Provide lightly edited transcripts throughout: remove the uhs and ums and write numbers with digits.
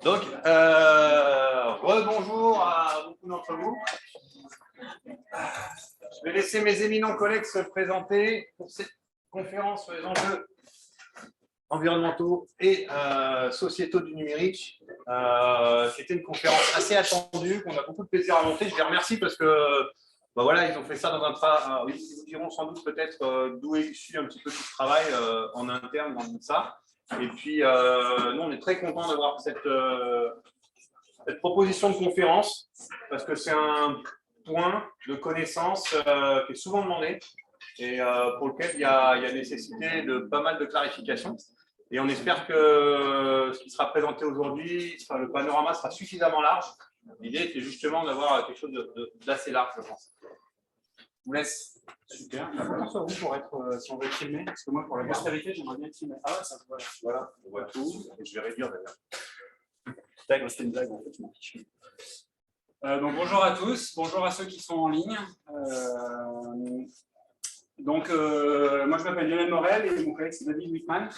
Donc, rebonjour à beaucoup d'entre vous. Je vais laisser mes éminents collègues se présenter pour cette conférence sur les enjeux environnementaux et sociétaux du numérique. C'était une conférence assez attendue, qu'on a beaucoup de plaisir à monter. Je les remercie parce que voilà, ils ont fait ça dans un travail. Ils vous diront sans doute peut-être d'où est issu un petit peu tout ce travail en interne dans ça. Et puis, nous, on est très contents d'avoir cette proposition de conférence parce que c'est un point de connaissance qui est souvent demandé et pour lequel il y a nécessité de pas mal de clarifications. Et on espère que ce qui sera présenté aujourd'hui, le panorama sera suffisamment large. L'idée, c'est justement d'avoir quelque chose d'assez large, je pense. Je vous laisse. Super. Comment ça vous pour être, si on veut être filmé? Parce que moi, pour la postérité, j'aimerais bien être filmé. Ah ouais, ça voilà, on voit tout. Et je vais réduire d'ailleurs. C'était une blague, en fait, je m'en fiche. Donc bonjour à tous, bonjour à ceux qui sont en ligne. Moi je m'appelle Lionel Morel et mon collègue c'est David Wittmann,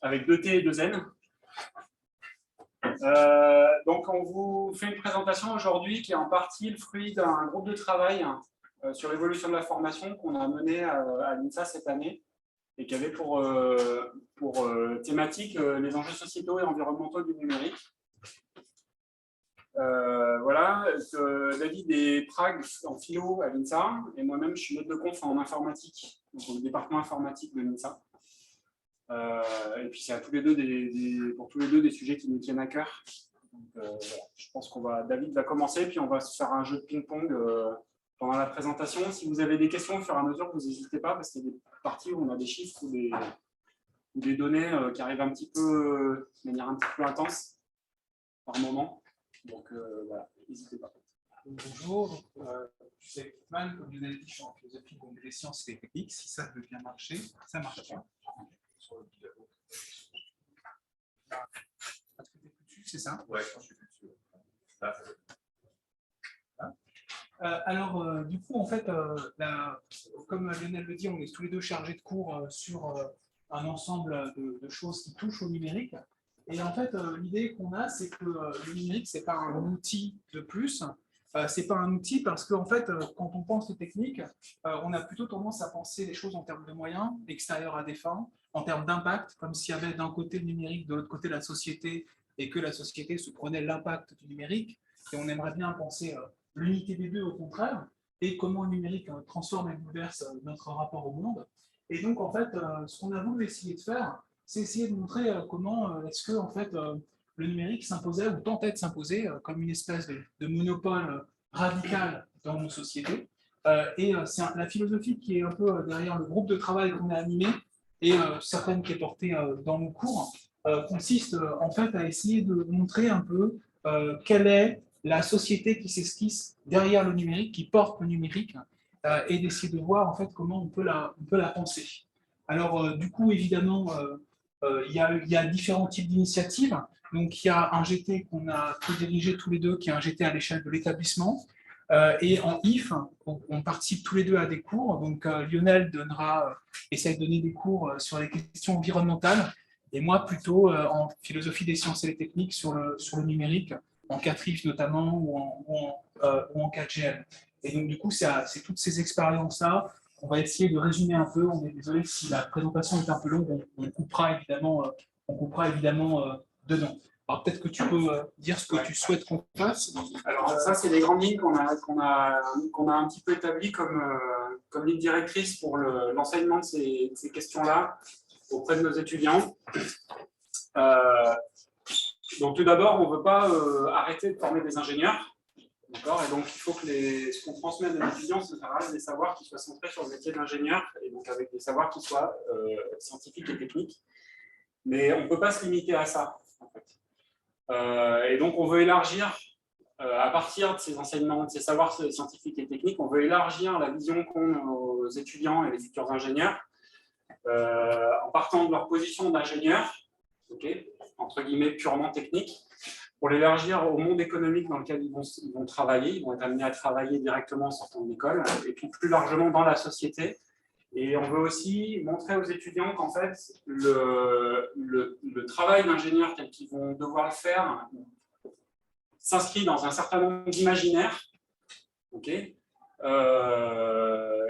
avec 2 T et 2 N. Donc on vous fait une présentation aujourd'hui qui est en partie le fruit d'un groupe de travail sur l'évolution de la formation qu'on a mené à l'INSA cette année et qui avait pour thématique les enjeux sociétaux et environnementaux du numérique. Voilà, David est Prague en philo à l'INSA et moi-même je suis maître de conf en informatique, donc au département informatique de l'INSA. Et puis c'est à tous les deux pour tous les deux des sujets qui nous tiennent à cœur. Donc, voilà. Je pense David va commencer, puis on va se faire un jeu de ping-pong pendant la présentation. Si vous avez des questions au fur et à mesure, vous n'hésitez pas, parce qu'il y a des parties où on a des chiffres ou des données qui arrivent un petit peu de manière un petit peu intense par moment. Donc voilà, n'hésitez pas. Bonjour, je suis Wittmann, comme je vous l'ai dit, je suis en philosophie des sciences et des techniques. Si ça veut bien marcher, ça marche pas. Est-ce que tu es dessus, c'est ça? Ouais, je suis dessus. Alors, du coup, en fait, comme Lionel le dit, on est tous les deux chargés de cours sur un ensemble de choses qui touchent au numérique. Et en fait, l'idée qu'on a, c'est que le numérique, ce n'est pas un outil de plus. Ce n'est pas un outil parce qu'en fait, quand on pense aux techniques, on a plutôt tendance à penser les choses en termes de moyens extérieurs à des fins, en termes d'impact, comme s'il y avait d'un côté le numérique, de l'autre côté la société, et que la société se prenait l'impact du numérique. Et on aimerait bien penser l'unité des deux au contraire, et comment le numérique transforme et bouleverse notre rapport au monde. Et donc, en fait, ce qu'on a voulu essayer de faire, c'est essayer de montrer comment est-ce que en fait, le numérique s'imposait ou tentait de s'imposer comme une espèce de monopole radical dans nos sociétés. C'est la philosophie qui est un peu derrière le groupe de travail qu'on a animé et certaines qui est portée dans nos cours, consiste en fait à essayer de montrer un peu quelle est la société qui s'esquisse derrière le numérique, qui porte le numérique, et d'essayer de voir en fait comment on peut la penser. Alors du coup, évidemment, il y a différents types d'initiatives. Donc, il y a un GT qu'on a co-dirigé tous les deux, qui est un GT à l'échelle de l'établissement. Et en IF, on participe tous les deux à des cours. Donc, Lionel essaie de donner des cours sur les questions environnementales, et moi plutôt en philosophie des sciences et des techniques sur le numérique, en 4IF notamment, ou en 4GL. Et donc, du coup, c'est toutes ces expériences-là. On va essayer de résumer un peu. On est désolé si la présentation est un peu longue, on coupera évidemment, dedans. Alors peut-être que tu peux dire ce que tu souhaites qu'on fasse. Alors ça, c'est les grandes lignes qu'on a un petit peu établies comme ligne directrice pour l'enseignement de ces questions-là auprès de nos étudiants. Donc tout d'abord, on ne veut pas arrêter de former des ingénieurs. Et donc, il faut que ce qu'on transmet à nos étudiants, ce sera des savoirs qui soient centrés sur le métier d'ingénieur, et donc avec des savoirs qui soient scientifiques et techniques. Mais on ne peut pas se limiter à ça, en fait. Et donc, on veut élargir, à partir de ces enseignements, de ces savoirs scientifiques et techniques, on veut élargir la vision qu'ont nos étudiants et les futurs ingénieurs, en partant de leur position d'ingénieur, entre guillemets purement technique, pour l'élargir au monde économique dans lequel ils vont travailler. Ils vont être amenés à travailler directement en sortant de l'école, et puis plus largement dans la société, Et on veut aussi montrer aux étudiants qu'en fait, le travail d'ingénieur tel qu'ils vont devoir le faire s'inscrit dans un certain nombre d'imaginaires, okay,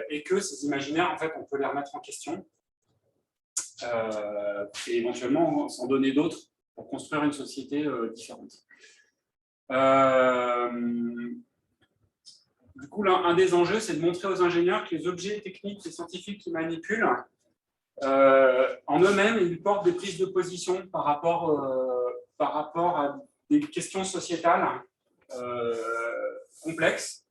et que ces imaginaires, en fait, on peut les remettre en question et éventuellement s'en donner d'autres pour construire une société différente. Du coup, là, un des enjeux, c'est de montrer aux ingénieurs que les objets techniques et scientifiques qu'ils manipulent, en eux-mêmes, ils portent des prises de position par rapport à des questions sociétales complexes.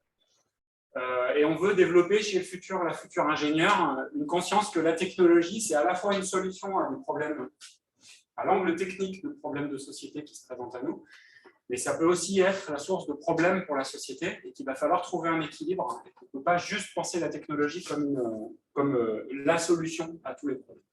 Et on veut développer chez la future ingénieure une conscience que la technologie, c'est à la fois une solution à des problèmes, à l'angle technique de problèmes de société qui se présentent à nous, mais ça peut aussi être la source de problèmes pour la société et qu'il va falloir trouver un équilibre. On ne peut pas juste penser la technologie comme la solution à tous les problèmes.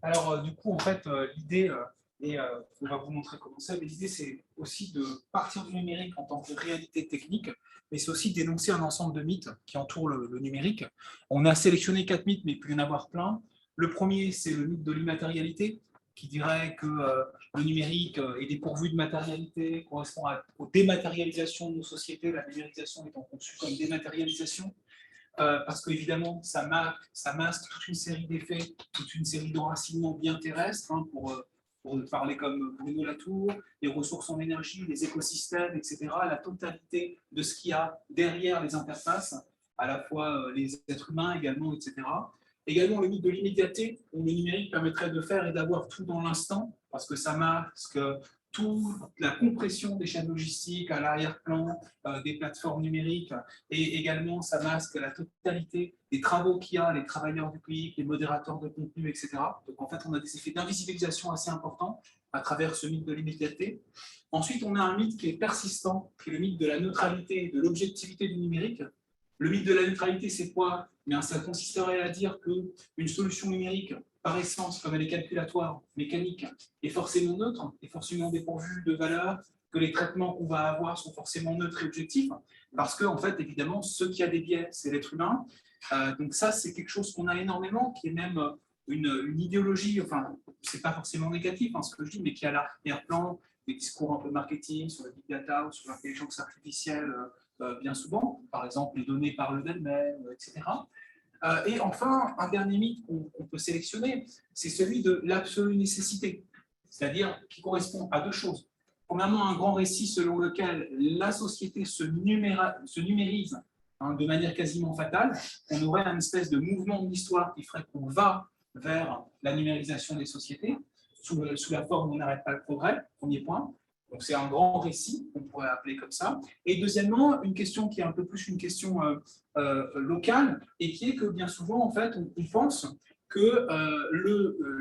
Alors, du coup, en fait, l'idée, et on va vous montrer comment c'est, mais l'idée, c'est aussi de partir du numérique en tant que réalité technique, mais c'est aussi d'énoncer un ensemble de mythes qui entourent le numérique. On a sélectionné 4 mythes, mais il peut y en avoir plein. Le premier, c'est le mythe de l'immatérialité, qui dirait que le numérique est dépourvu de matérialité, correspond aux dématérialisations de nos sociétés, la numérisation étant conçue comme dématérialisation, parce qu'évidemment, ça masque toute une série d'effets, toute une série d'enracinements bien terrestres, hein, pour parler comme Bruno Latour, les ressources en énergie, les écosystèmes, etc., la totalité de ce qu'il y a derrière les interfaces, à la fois les êtres humains également, etc. Également le mythe de l'immédiateté, où le numérique permettrait de faire et d'avoir tout dans l'instant, parce que ça masque toute la compression des chaînes logistiques à l'arrière-plan des plateformes numériques, et également ça masque la totalité des travaux qu'il y a, les travailleurs du pays, les modérateurs de contenu, etc. Donc en fait, on a des effets d'invisibilisation assez importants à travers ce mythe de l'immédiateté. Ensuite, on a un mythe qui est persistant, qui est le mythe de la neutralité et de l'objectivité du numérique. Le mythe de la neutralité, c'est quoi? Bien, ça consisterait à dire qu'une solution numérique, par essence, comme elle est calculatoire, mécanique, est forcément neutre, est forcément dépourvue de valeur, que les traitements qu'on va avoir sont forcément neutres et objectifs, parce que, en fait, évidemment, ce qui a des biais, c'est l'être humain. Donc ça, c'est quelque chose qu'on a énormément, qui est même une idéologie, enfin, c'est pas forcément négatif, hein, ce que je dis, mais qui a l'arrière-plan, des discours un peu marketing sur le big data ou sur l'intelligence artificielle, bien souvent, par exemple, les données parlent d'elles-mêmes, etc. Et enfin, un dernier mythe qu'on peut sélectionner, c'est celui de l'absolue nécessité, c'est-à-dire qui correspond à deux choses. Premièrement, un grand récit selon lequel la société se numérise, hein, de manière quasiment fatale. On aurait une espèce de mouvement de l'histoire qui ferait qu'on va vers la numérisation des sociétés, sous la forme où on n'arrête pas le progrès, premier point. Donc c'est un grand récit, on pourrait appeler comme ça. Et deuxièmement, une question qui est un peu plus une question locale, et qui est que bien souvent, en fait, on pense que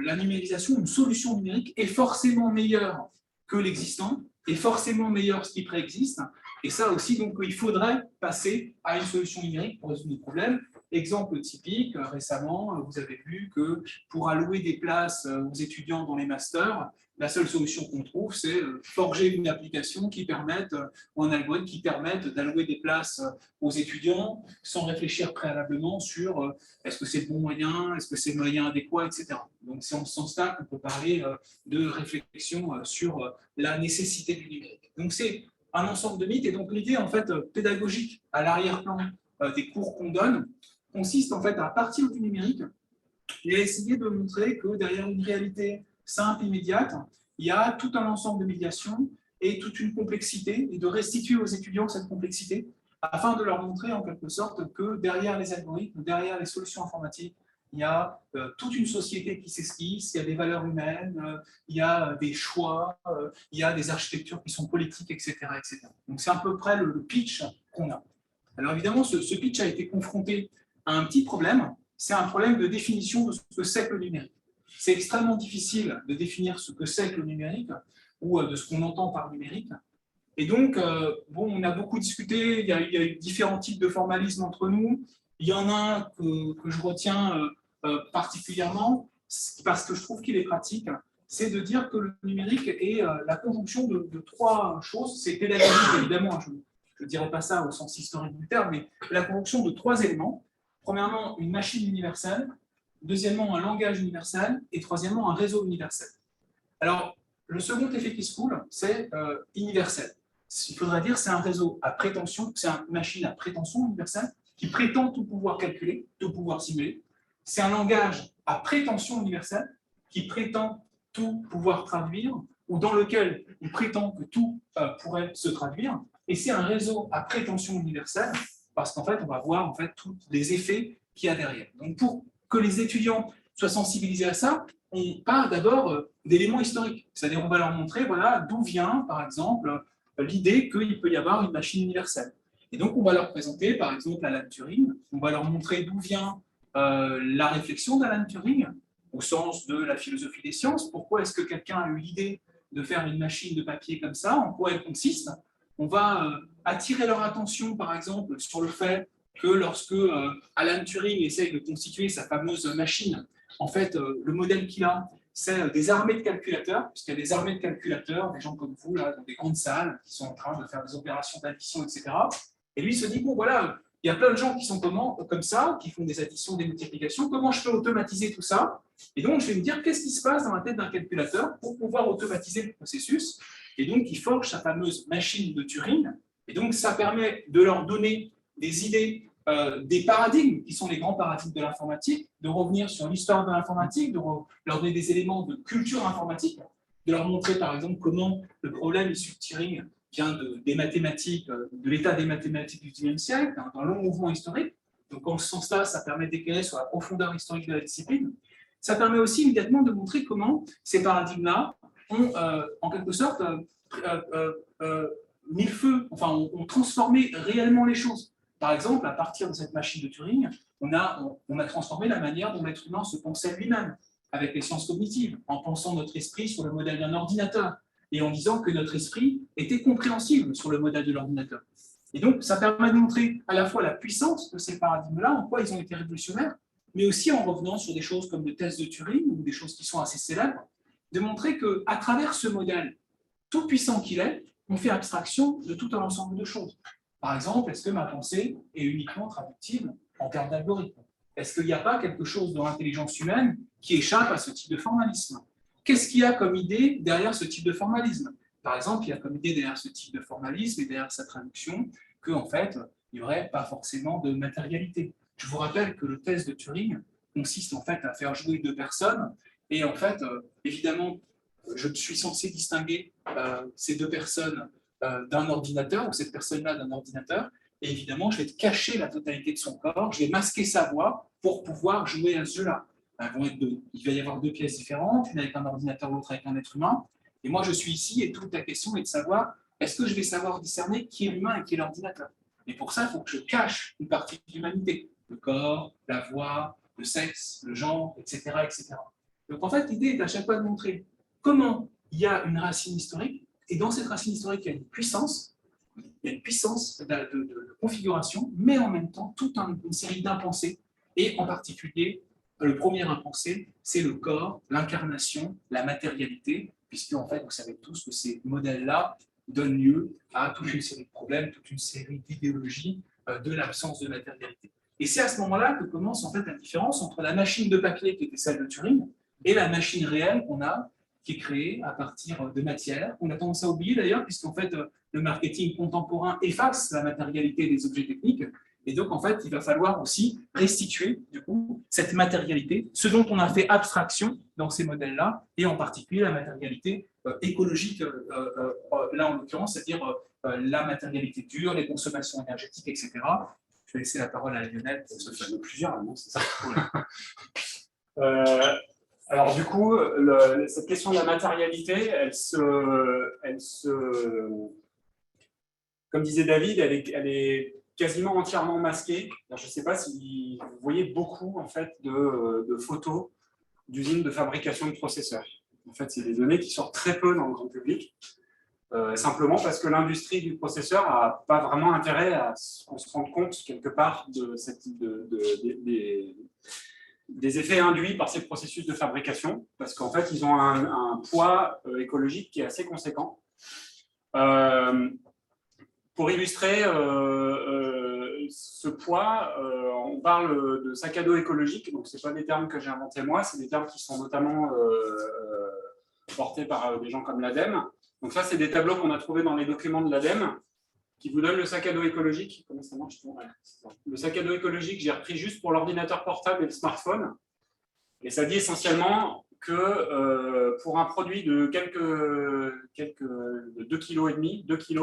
la numérisation, une solution numérique, est forcément meilleure que l'existant, est forcément meilleure ce qui préexiste. Et ça aussi, donc, il faudrait passer à une solution numérique pour résoudre les problèmes. Exemple typique, récemment, vous avez vu que pour allouer des places aux étudiants dans les masters, la seule solution qu'on trouve, c'est forger une application qui permette, ou un algorithme qui permette d'allouer des places aux étudiants sans réfléchir préalablement sur est-ce que c'est le bon moyen, est-ce que c'est le moyen adéquat, etc. Donc c'est en ce sens-là qu'on peut parler de réflexion sur la nécessité du numérique. Donc c'est un ensemble de mythes, et donc l'idée en fait pédagogique à l'arrière-plan des cours qu'on donne consiste en fait à partir du numérique et à essayer de montrer que derrière une réalité simple, immédiate, il y a tout un ensemble de médiations et toute une complexité, et de restituer aux étudiants cette complexité afin de leur montrer en quelque sorte que derrière les algorithmes, derrière les solutions informatiques, il y a toute une société qui s'esquisse, il y a des valeurs humaines, il y a des choix, il y a des architectures qui sont politiques, etc. etc. Donc c'est à peu près le pitch qu'on a. Alors évidemment, ce pitch a été confronté à un petit problème, c'est un problème de définition de ce que c'est que le numérique. C'est extrêmement difficile de définir ce que c'est que le numérique, ou de ce qu'on entend par numérique. Et donc, bon, on a beaucoup discuté, il y a eu différents types de formalisme entre nous. Il y en a un que je retiens particulièrement, parce que je trouve qu'il est pratique, c'est de dire que le numérique est la conjonction de trois choses. C'est pédagogique, évidemment, je ne dirais pas ça au sens historique du terme, mais la conjonction de trois éléments. premièrement, une machine universelle, deuxièmement, un langage universel, et troisièmement, un réseau universel. Alors, le second effet qui se coule, c'est universel. Il faudrait dire c'est un réseau à prétention, c'est une machine à prétention universelle qui prétend tout pouvoir calculer, tout pouvoir simuler. C'est un langage à prétention universelle qui prétend tout pouvoir traduire, ou dans lequel on prétend que tout pourrait se traduire. Et c'est un réseau à prétention universelle, parce qu'en fait, on va voir en fait, tous les effets qu'il y a derrière. Donc, pour que les étudiants soient sensibilisés à ça, on part d'abord d'éléments historiques. C'est-à-dire, on va leur montrer voilà, d'où vient, par exemple, l'idée qu'il peut y avoir une machine universelle. Et donc, on va leur présenter, par exemple, Alan Turing. On va leur montrer d'où vient la réflexion d'Alan Turing, au sens de la philosophie des sciences. Pourquoi est-ce que quelqu'un a eu l'idée de faire une machine de papier comme ça? En quoi elle consiste? On va attirer leur attention, par exemple, sur le fait que lorsque Alan Turing essaye de constituer sa fameuse machine, en fait, le modèle qu'il a, c'est des armées de calculateurs, puisqu'il y a des armées de calculateurs, des gens comme vous, là, dans des grandes salles, qui sont en train de faire des opérations d'addition, etc. Et lui, il se dit, bon, voilà, il y a plein de gens qui sont comme ça, qui font des additions, des multiplications, comment je peux automatiser tout ça? Et donc, je vais me dire, qu'est-ce qui se passe dans la tête d'un calculateur pour pouvoir automatiser le processus? Et donc, il forge sa fameuse machine de Turing. Et donc, ça permet de leur donner des idées, des paradigmes, qui sont les grands paradigmes de l'informatique, de revenir sur l'histoire de l'informatique, de leur donner des éléments de culture informatique, de leur montrer, par exemple, comment le problème issu de Turing vient des mathématiques, de l'état des mathématiques du XIXe siècle, d'un long mouvement historique. Donc, en ce sens-là, ça permet d'éclairer sur la profondeur historique de la discipline. Ça permet aussi immédiatement de montrer comment ces paradigmes-là ont, en quelque sorte, mis le feu, enfin, ont transformé réellement les choses. Par exemple, à partir de cette machine de Turing, on a transformé la manière dont l'être humain se pensait lui-même, avec les sciences cognitives, en pensant notre esprit sur le modèle d'un ordinateur, et en disant que notre esprit était compréhensible sur le modèle de l'ordinateur. Et donc, ça permet de montrer à la fois la puissance de ces paradigmes-là, en quoi ils ont été révolutionnaires, mais aussi en revenant sur des choses comme le test de Turing, ou des choses qui sont assez célèbres, de montrer qu'à travers ce modèle, tout puissant qu'il est, on fait abstraction de tout un ensemble de choses. Par exemple, est-ce que ma pensée est uniquement traductible en termes d'algorithme? Est-ce qu'il n'y a pas quelque chose dans l'intelligence humaine qui échappe à ce type de formalisme? Qu'est-ce qu'il y a comme idée derrière ce type de formalisme? Par exemple, il y a comme idée derrière ce type de formalisme et derrière sa traduction qu'en fait, il n'y aurait pas forcément de matérialité. Je vous rappelle que le test de Turing consiste en fait à faire jouer deux personnes et en fait, évidemment, je suis censé distinguer ces deux personnes d'un ordinateur ou cette personne-là d'un ordinateur et évidemment, je vais cacher la totalité de son corps, je vais masquer sa voix pour pouvoir jouer à ce jeu-là. Il va y avoir deux pièces différentes, une avec un ordinateur, l'autre avec un être humain. Et moi, je suis ici et toute la question est de savoir, est-ce que je vais savoir discerner qui est l'humain et qui est l'ordinateur? Et pour ça, il faut que je cache une partie de l'humanité, le corps, la voix, le sexe, le genre, etc., etc. Donc en fait, l'idée est à chaque fois de montrer comment il y a une racine historique, et dans cette racine historique, il y a une puissance de configuration, mais en même temps, toute une série d'impensés, et en particulier, le premier impensé, c'est le corps, l'incarnation, la matérialité, puisque en fait, vous savez tous que ces modèles-là donnent lieu à toute une série de problèmes, toute une série d'idéologies de l'absence de matérialité. Et c'est à ce moment-là que commence en fait la différence entre la machine de papier qui était celle de Turing et la machine réelle qu'on a, qui est créée à partir de matière. On a tendance à oublier d'ailleurs, puisqu'en fait, le marketing contemporain efface la matérialité des objets techniques. Et donc, en fait, il va falloir aussi restituer, du coup, cette matérialité, ce dont on a fait abstraction dans ces modèles-là, et en particulier la matérialité écologique, là en l'occurrence, c'est-à-dire la matérialité dure, les consommations énergétiques, etc. Je vais laisser la parole à Lionel pour ce fameux plusieurs, non, c'est ça. Alors du coup, cette question de la matérialité, comme disait David, elle est quasiment entièrement masquée. Alors, je ne sais pas si vous voyez beaucoup en fait, de photos d'usines de fabrication de processeurs. En fait, c'est des données qui sortent très peu dans le grand public, simplement parce que l'industrie du processeur n'a pas vraiment intérêt à qu'on se rende compte quelque part des effets induits par ces processus de fabrication, parce qu'en fait, ils ont un poids écologique qui est assez conséquent. Pour illustrer, ce poids, on parle de sac à dos écologique, donc ce pas des termes que j'ai inventés moi, c'est des termes qui sont notamment portés par des gens comme l'ADEME. Donc ça, c'est des tableaux qu'on a trouvés dans les documents de l'ADEME, qui vous donnent le sac à dos écologique. Comment ça marche? Le sac à dos écologique, j'ai repris juste pour l'ordinateur portable et le smartphone. Et ça dit essentiellement que pour un produit de de 2,5 kg, 2 kg,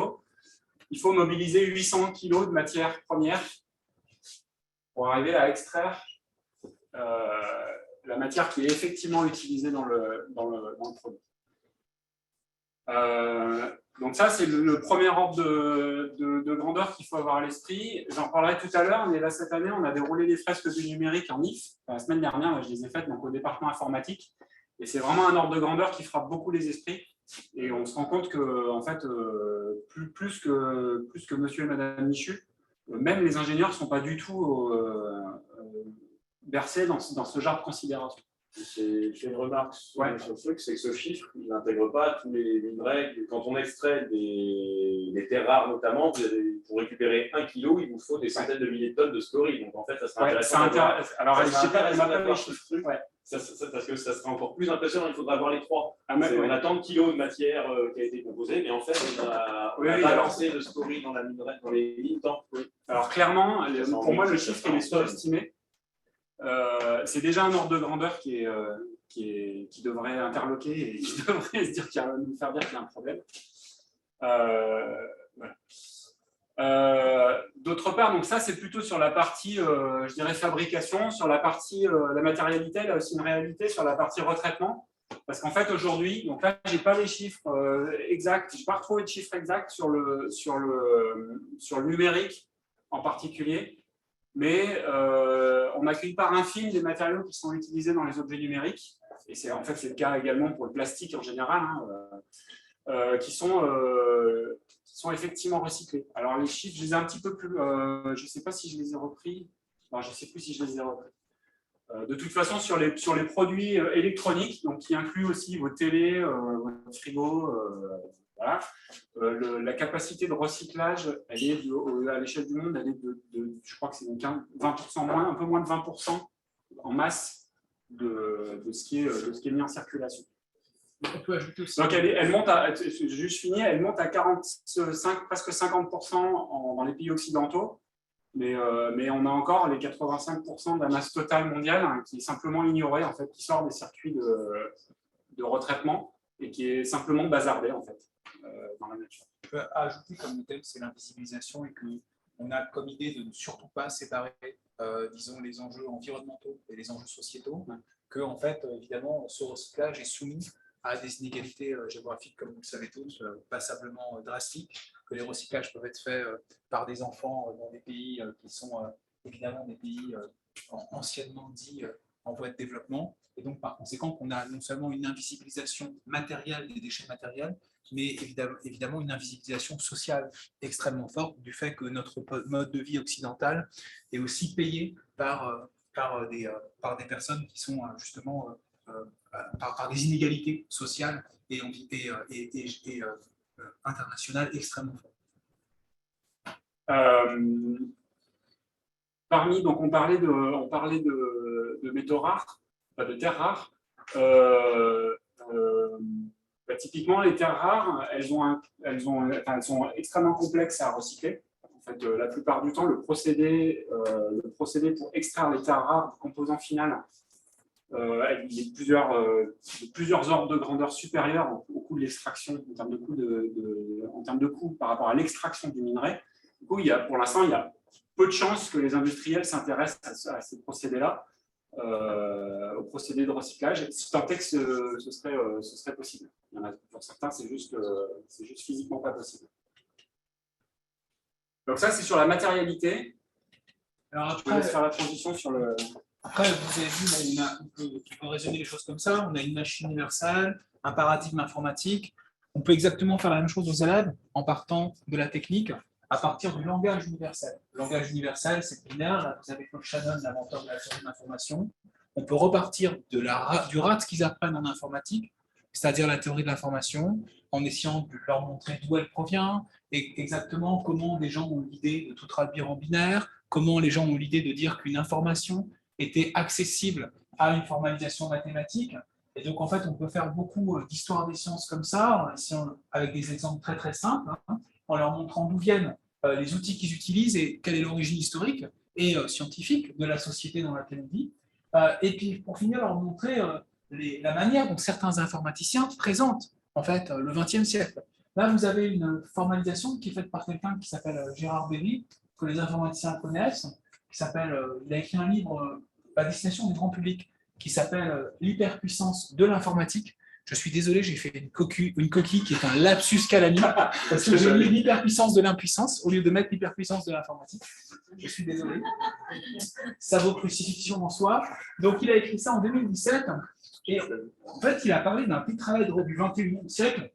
il faut mobiliser 800 kg de matière première pour arriver à extraire la matière qui est effectivement utilisée dans le produit. Donc ça, c'est le premier ordre de grandeur qu'il faut avoir à l'esprit. J'en parlerai tout à l'heure, mais là, cette année, on a déroulé des fresques du numérique en IF. Enfin, la semaine dernière, je les ai faites donc, au département informatique. Et c'est vraiment un ordre de grandeur qui frappe beaucoup les esprits. Et on se rend compte que, en fait, plus que monsieur et madame Michu, même les ingénieurs ne sont pas du tout versés dans ce genre de considération. J'ai une remarque sur ce truc, c'est que ce chiffre, il n'intègre pas tous les minerais. Quand on extrait des terres rares notamment, pour récupérer 1 kilo, il vous faut des centaines de milliers de tonnes de scories. Donc en fait, ça serait intéressant. Alors, je ne sais pas ce truc. Parce que ça serait encore plus impressionnant, il faudra avoir les trois. On a tant de kilos de matière qui a été composée, mais en fait, on a balancé le scorie dans les lignes temps. Alors clairement, pour moi, le chiffre il est sous-estimé. C'est déjà un ordre de grandeur qui devrait interloquer et qui devrait nous faire dire qu'il y a un problème. Voilà. D'autre part, donc ça c'est plutôt sur la partie, je dirais, fabrication, sur la partie, la matérialité, là aussi une réalité, sur la partie retraitement. Parce qu'en fait aujourd'hui, donc là je n'ai pas les chiffres exacts, je n'ai pas retrouvé de chiffres exacts sur le numérique en particulier. Mais on n'accueille pas infime des matériaux qui sont utilisés dans les objets numériques, et c'est en fait c'est le cas également pour le plastique en général, qui sont effectivement recyclés. Alors les chiffres, je les ai un petit peu plus, je ne sais pas si je les ai repris, enfin, je ne sais plus si je les ai repris. De toute façon, sur les produits électroniques, donc qui incluent aussi vos télés, votre frigo, voilà. La capacité de recyclage, elle est à l'échelle du monde, elle est je crois que c'est 20% moins, un peu moins de 20% en masse de ce qui est mis en circulation. On peut ajouter aussi. Donc elle monte à, juste fini, elle monte à 45, presque 50% dans les pays occidentaux, mais on a encore les 85% de la masse totale mondiale qui est simplement ignorée, en fait, qui sort des circuits de retraitement et qui est simplement bazardée en fait. Dans la nature. On peut ajouter comme thème, c'est l'invisibilisation et qu'on a comme idée de ne surtout pas séparer, disons, les enjeux environnementaux et les enjeux sociétaux, que en fait, évidemment, ce recyclage est soumis à des inégalités géographiques, comme vous le savez tous, passablement drastiques, que les recyclages peuvent être faits par des enfants dans des pays qui sont évidemment des pays anciennement dits en voie de développement. Et donc, par conséquent, qu'on a non seulement une invisibilisation matérielle des déchets matériels, mais évidemment une invisibilisation sociale extrêmement forte du fait que notre mode de vie occidental est aussi payé par des personnes qui sont justement par des inégalités sociales et internationales extrêmement fortes. Donc on parlait de métaux rares, de terres rares. Typiquement, les terres rares, elles sont extrêmement complexes à recycler. En fait, la plupart du temps, le procédé pour extraire les terres rares du composant final, il y a plusieurs ordres de grandeur supérieurs au coût de l'extraction, en termes de coût par rapport à l'extraction du minerai. Du coup, pour l'instant, il y a peu de chances que les industriels s'intéressent à ces procédés-là, au procédé de recyclage, si tant est que ce serait possible. Il y en a, pour certains, c'est juste physiquement pas possible. Donc ça, c'est sur la matérialité. Alors après, je vais faire la transition sur le... Après, vous avez vu, on peut raisonner les choses comme ça. On a une machine universelle, un paradigme informatique. On peut exactement faire la même chose aux élèves en partant de la technique à partir du langage universel. Le langage universel, c'est binaire. Là, vous avez Claude Shannon, l'inventeur de la théorie de l'information. On peut repartir du RAT qu'ils apprennent en informatique c'est-à-dire la théorie de l'information, en essayant de leur montrer d'où elle provient, et exactement comment des gens ont l'idée de tout traduire en binaire, comment les gens ont l'idée de dire qu'une information était accessible à une formalisation mathématique. Et donc, en fait, on peut faire beaucoup d'histoire des sciences comme ça, avec des exemples très très simples, hein, en leur montrant d'où viennent les outils qu'ils utilisent et quelle est l'origine historique et scientifique de la société dans laquelle on vit. Et puis, pour finir, leur montrer la manière dont certains informaticiens présentent en fait le XXe siècle. Là, vous avez une formalisation qui est faite par quelqu'un qui s'appelle Gérard Berry, que les informaticiens connaissent, il a écrit un livre à destination du grand public qui s'appelle L'hyperpuissance de l'informatique. Je suis désolé, j'ai fait une coquille qui est un lapsus calami, parce que j'ai mis l'hyperpuissance de l'impuissance au lieu de mettre l'hyperpuissance de l'informatique. Je suis désolé. Ça vaut crucifixion en soi. Donc, il a écrit ça en 2017. Et en fait, il a parlé d'un petit travail du XXIe siècle.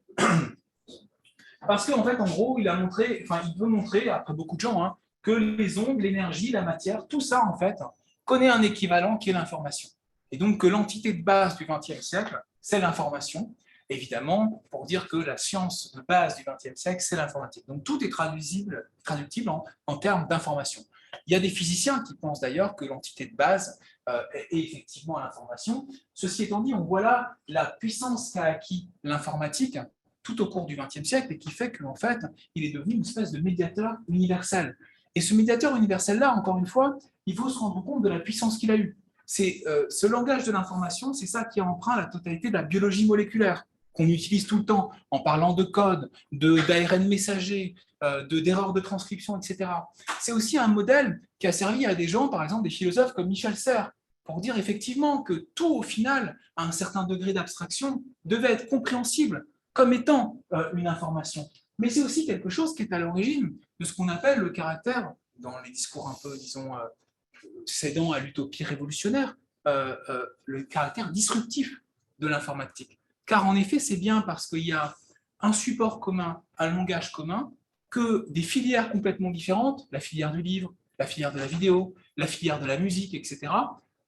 Parce qu'en fait, en gros, il veut montrer, après beaucoup de gens, hein, que les ondes, l'énergie, la matière, tout ça, en fait, connaît un équivalent qui est l'information. Et donc que l'entité de base du XXe siècle, c'est l'information, évidemment, pour dire que la science de base du XXe siècle, c'est l'informatique. Donc tout est traductible en termes d'information. Il y a des physiciens qui pensent d'ailleurs que l'entité de base est effectivement l'information. Ceci étant dit, on voit là la puissance qu'a acquis l'informatique tout au cours du XXe siècle et qui fait qu'en fait, il est devenu une espèce de médiateur universel. Et ce médiateur universel-là, encore une fois, il faut se rendre compte de la puissance qu'il a eue. C'est ce langage de l'information, c'est ça qui emprunte la totalité de la biologie moléculaire qu'on utilise tout le temps en parlant de code, d'ARN messager, d'erreurs de transcription, etc. C'est aussi un modèle qui a servi à des gens, par exemple des philosophes comme Michel Serres, pour dire effectivement que tout, au final, à un certain degré d'abstraction, devait être compréhensible comme étant une information. Mais c'est aussi quelque chose qui est à l'origine de ce qu'on appelle le caractère, dans les discours un peu, disons, cédant à l'utopie révolutionnaire, le caractère disruptif de l'informatique. Car en effet, c'est bien parce qu'il y a un support commun, un langage commun, que des filières complètement différentes, la filière du livre, la filière de la vidéo, la filière de la musique, etc.,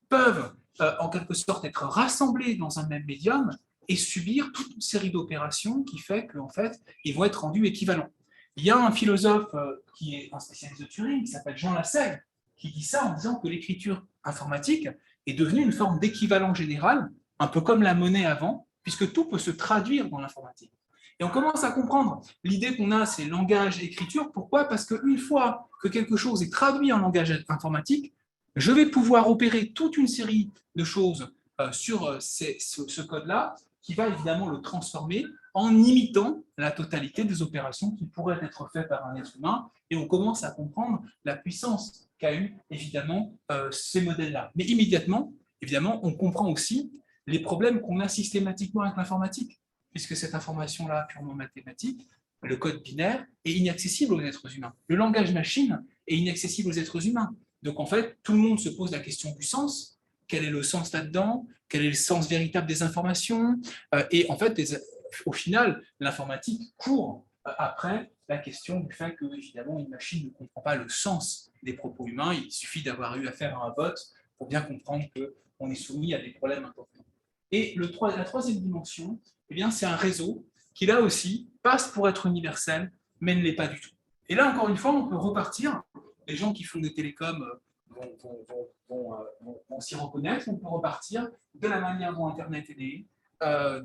peuvent en quelque sorte être rassemblées dans un même médium et subir toute une série d'opérations qui fait qu'en fait, ils vont être rendus équivalents. Il y a un philosophe qui est un spécialiste de Turing, qui s'appelle Jean Lassalle, qui dit ça en disant que l'écriture informatique est devenue une forme d'équivalent général, un peu comme la monnaie avant, puisque tout peut se traduire dans l'informatique. Et on commence à comprendre l'idée qu'on a, c'est langage-écriture. Pourquoi ? Parce qu'une fois que quelque chose est traduit en langage informatique, je vais pouvoir opérer toute une série de choses sur ce code-là, qui va évidemment le transformer en imitant la totalité des opérations qui pourraient être faites par un être humain. Et on commence à comprendre la puissance qu'a eu évidemment ces modèles-là. Mais immédiatement, évidemment, on comprend aussi les problèmes qu'on a systématiquement avec l'informatique, puisque cette information-là, purement mathématique, le code binaire, est inaccessible aux êtres humains. Le langage machine est inaccessible aux êtres humains. Donc en fait, tout le monde se pose la question du sens. Quel est le sens là-dedans ? Quel est le sens véritable des informations ? Et en fait, au final, l'informatique court après la question du fait que, évidemment, une machine ne comprend pas le sens des propos humains. Il suffit d'avoir eu affaire à un bot pour bien comprendre qu'on est soumis à des problèmes importants. Et la troisième dimension, eh bien, c'est un réseau qui, là aussi, passe pour être universel, mais ne l'est pas du tout. Et là, encore une fois, on peut repartir. Les gens qui font des télécoms vont s'y reconnaître. On peut repartir de la manière dont Internet est né,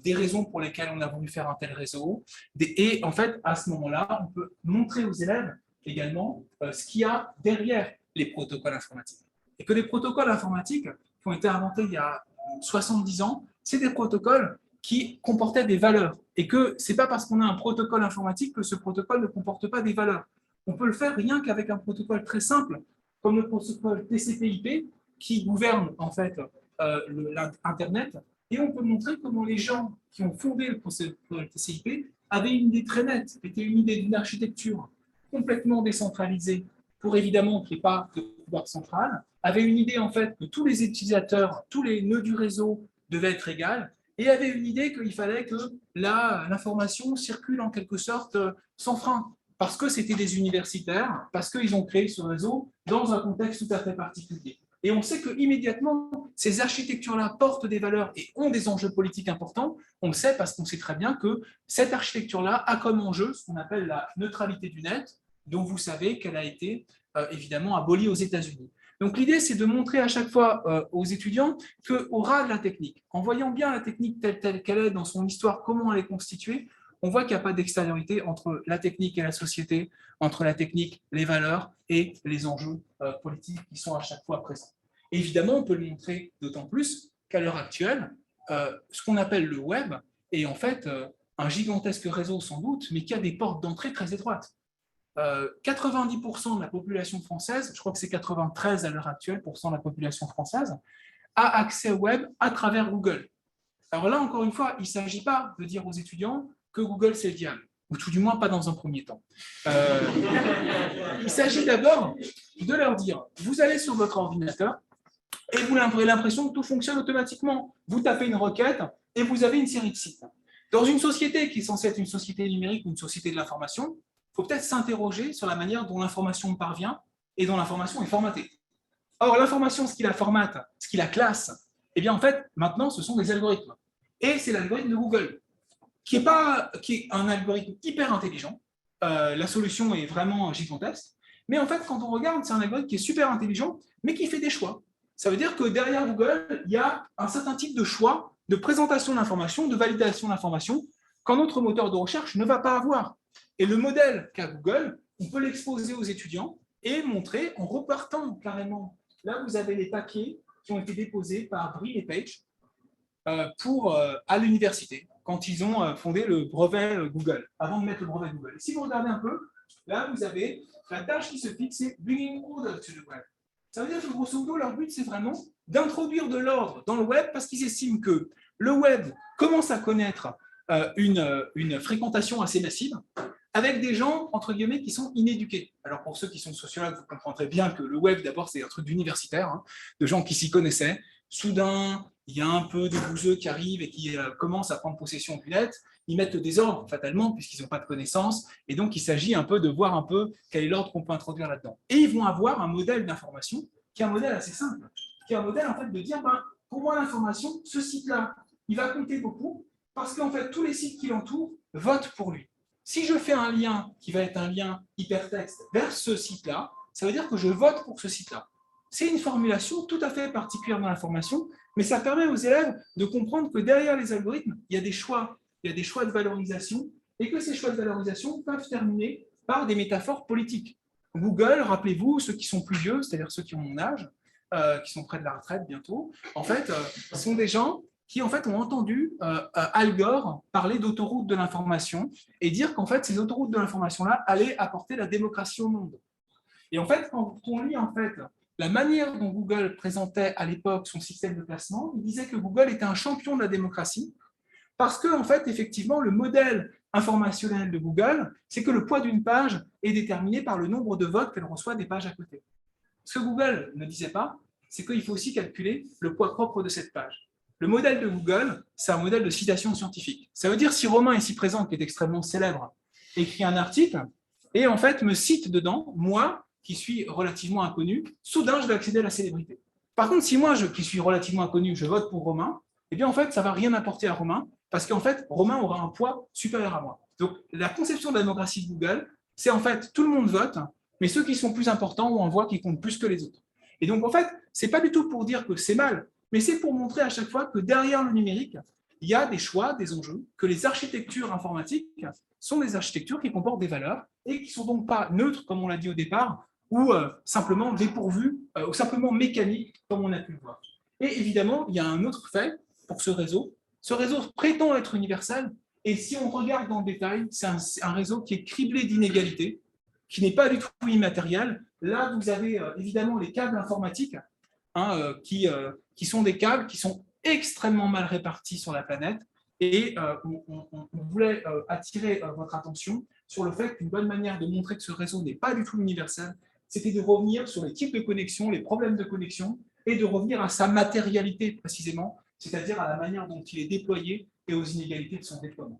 des raisons pour lesquelles on a voulu faire un tel réseau. Et en fait, à ce moment-là, on peut montrer aux élèves également ce qu'il y a derrière les protocoles informatiques. Et que les protocoles informatiques qui ont été inventés il y a 70 ans, c'est des protocoles qui comportaient des valeurs. Et que ce n'est pas parce qu'on a un protocole informatique que ce protocole ne comporte pas des valeurs. On peut le faire rien qu'avec un protocole très simple, comme le protocole TCP/IP, qui gouverne en fait l'Internet. Et on peut montrer comment les gens qui ont fondé le protocole TCP/IP avaient une idée très nette, c'était une idée d'une architecture complètement décentralisée, pour évidemment qu'il n'y ait pas de pouvoir central, avaient une idée en fait que tous les utilisateurs, tous les nœuds du réseau devaient être égaux, et avaient une idée qu'il fallait que l'information circule en quelque sorte sans frein, parce que c'était des universitaires, parce qu'ils ont créé ce réseau dans un contexte tout à fait particulier. Et on sait que immédiatement, ces architectures-là portent des valeurs et ont des enjeux politiques importants. On le sait parce qu'on sait très bien que cette architecture-là a comme enjeu ce qu'on appelle la neutralité du net, dont vous savez qu'elle a été évidemment abolie aux États-Unis. Donc l'idée, c'est de montrer à chaque fois aux étudiants qu'au ras de la technique, en voyant bien la technique telle qu'elle est dans son histoire, comment elle est constituée, on voit qu'il n'y a pas d'extériorité entre la technique et la société, entre la technique, les valeurs et les enjeux politiques qui sont à chaque fois présents. Et évidemment, on peut le montrer d'autant plus qu'à l'heure actuelle, ce qu'on appelle le web est en fait un gigantesque réseau sans doute, mais qui a des portes d'entrée très étroites. 90% de la population française, je crois que c'est 93 à l'heure actuelle, % de la population française, a accès au web à travers Google. Alors là, encore une fois, il ne s'agit pas de dire aux étudiants que Google, c'est le diable, ou tout du moins pas dans un premier temps. Il s'agit d'abord de leur dire, vous allez sur votre ordinateur et vous avez l'impression que tout fonctionne automatiquement. Vous tapez une requête et vous avez une série de sites. Dans une société qui est censée être une société numérique ou une société de l'information, il faut peut-être s'interroger sur la manière dont l'information parvient et dont l'information est formatée. Or, l'information, ce qui la formate, ce qui la classe, eh bien, en fait, maintenant, ce sont des algorithmes. Et c'est l'algorithme de Google, qui est un algorithme hyper intelligent. La solution est vraiment gigantesque. Mais en fait, quand on regarde, c'est un algorithme qui est super intelligent, mais qui fait des choix. Ça veut dire que derrière Google, il y a un certain type de choix de présentation de l'information, de validation de l'information, qu'un autre moteur de recherche ne va pas avoir. Et le modèle qu'a Google, on peut l'exposer aux étudiants et montrer en repartant carrément. Là, vous avez les papiers qui ont été déposés par Brill et Page à l'université, quand ils ont fondé le brevet Google, avant de mettre le brevet Google. Et si vous regardez un peu, là, vous avez la tâche qui se fixe, c'est Bringing Order to the Web. Ça veut dire que, grosso modo, leur but, c'est vraiment d'introduire de l'ordre dans le web parce qu'ils estiment que le web commence à connaître une fréquentation assez massive, avec des gens, entre guillemets, qui sont inéduqués. Alors, pour ceux qui sont sociologues, vous comprendrez bien que le web, d'abord, c'est un truc d'universitaire, hein, de gens qui s'y connaissaient. Soudain, il y a un peu de bouseux qui arrivent et qui commencent à prendre possession du net. Ils mettent le désordre, fatalement, puisqu'ils n'ont pas de connaissances. Et donc, il s'agit un peu de voir un peu quel est l'ordre qu'on peut introduire là-dedans. Et ils vont avoir un modèle d'information qui est un modèle assez simple, qui est un modèle, en fait, de dire, pour moi, l'information, ce site-là, il va compter beaucoup, parce qu'en fait, tous les sites qui l'entourent votent pour lui. Si je fais un lien qui va être un lien hypertexte vers ce site-là, ça veut dire que je vote pour ce site-là. C'est une formulation tout à fait particulière dans l'information, mais ça permet aux élèves de comprendre que derrière les algorithmes, il y a des choix de valorisation, et que ces choix de valorisation peuvent terminer par des métaphores politiques. Google, rappelez-vous, ceux qui sont plus vieux, c'est-à-dire ceux qui ont mon âge, qui sont près de la retraite bientôt, en fait, sont des gens qui en fait ont entendu Al Gore parler d'autoroute de l'information et dire qu'en fait ces autoroutes de l'information-là allaient apporter la démocratie au monde. Et en fait, quand on lit en fait la manière dont Google présentait à l'époque son système de classement, il disait que Google était un champion de la démocratie parce que en fait, effectivement, le modèle informationnel de Google, c'est que le poids d'une page est déterminé par le nombre de votes qu'elle reçoit des pages à côté. Ce que Google ne disait pas, c'est qu'il faut aussi calculer le poids propre de cette page. Le modèle de Google, c'est un modèle de citation scientifique. Ça veut dire si Romain, ici présent, qui est extrêmement célèbre, écrit un article et en fait me cite dedans, moi, qui suis relativement inconnu, soudain, je vais accéder à la célébrité. Par contre, si moi, qui suis relativement inconnu, je vote pour Romain, eh bien, en fait, ça ne va rien apporter à Romain parce qu'en fait, Romain aura un poids supérieur à moi. Donc, la conception de la démocratie de Google, c'est en fait, tout le monde vote, mais ceux qui sont plus importants ont un voix qui compte plus que les autres. Et donc, en fait, ce n'est pas du tout pour dire que c'est mal, mais c'est pour montrer à chaque fois que derrière le numérique, il y a des choix, des enjeux, que les architectures informatiques sont des architectures qui comportent des valeurs et qui ne sont donc pas neutres, comme on l'a dit au départ, ou simplement dépourvues, ou simplement mécaniques, comme on a pu le voir. Et évidemment, il y a un autre fait pour ce réseau. Ce réseau prétend être universel, et si on regarde dans le détail, c'est un réseau qui est criblé d'inégalités, qui n'est pas du tout immatériel. Là, vous avez évidemment les câbles informatiques, qui sont des câbles qui sont extrêmement mal répartis sur la planète. Et on voulait attirer votre attention sur le fait qu'une bonne manière de montrer que ce réseau n'est pas du tout universel, c'était de revenir sur les types de connexion, les problèmes de connexion, et de revenir à sa matérialité précisément, c'est-à-dire à la manière dont il est déployé et aux inégalités de son déploiement.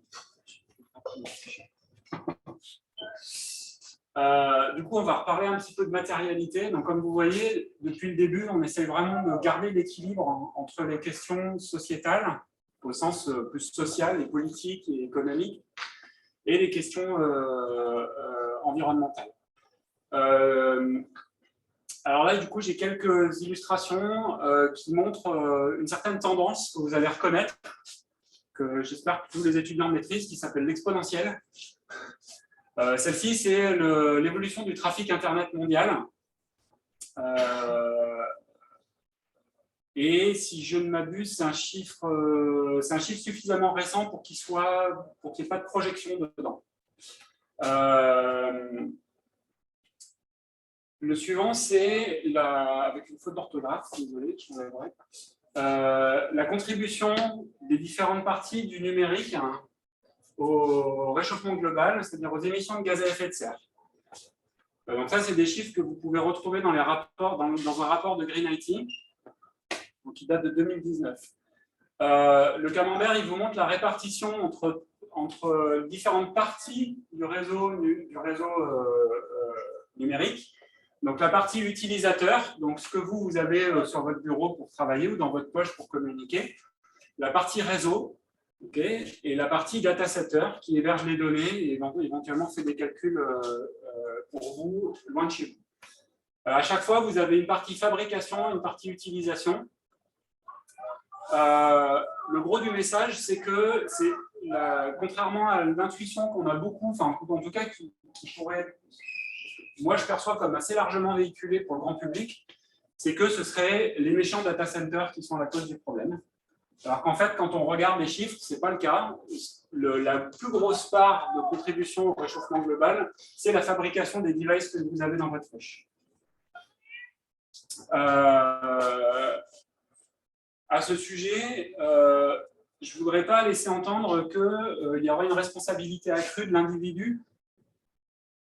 Du coup, on va reparler un petit peu de matérialité. Donc, comme vous voyez, depuis le début, on essaie vraiment de garder l'équilibre entre les questions sociétales, au sens plus social et politique et économique, et les questions environnementales. Alors là, du coup, j'ai quelques illustrations qui montrent une certaine tendance que vous allez reconnaître, que j'espère que tous les étudiants maîtrisent, qui s'appelle l'exponentielle. Celle-ci, c'est l'évolution du trafic Internet mondial. Et si je ne m'abuse, c'est un chiffre suffisamment récent pour qu'il n'y ait pas de projection dedans. Le suivant, c'est, avec une faute d'orthographe, désolé, je m'enlèverai, la contribution des différentes parties du numérique au réchauffement global, c'est-à-dire aux émissions de gaz à effet de serre. Donc ça, c'est des chiffres que vous pouvez retrouver dans, dans un rapport de Green IT, qui date de 2019. Le camembert, il vous montre la répartition entre différentes parties du réseau numérique. Donc la partie utilisateur, donc ce que vous avez sur votre bureau pour travailler ou dans votre poche pour communiquer. La partie réseau, okay, et la partie datasetter qui héberge les données et éventuellement fait des calculs pour vous loin de chez vous. À chaque fois, vous avez une partie fabrication, une partie utilisation. Le gros du message, c'est que contrairement à l'intuition qu'on a beaucoup, enfin en tout cas qui pourrait, moi je perçois comme assez largement véhiculée pour le grand public, c'est que ce seraient les méchants data centers qui sont la cause du problème. Alors qu'en fait, quand on regarde les chiffres, ce n'est pas le cas. La plus grosse part de contribution au réchauffement global, c'est la fabrication des devices que vous avez dans votre poche. À ce sujet, je ne voudrais pas laisser entendre qu'il y aurait une responsabilité accrue de l'individu,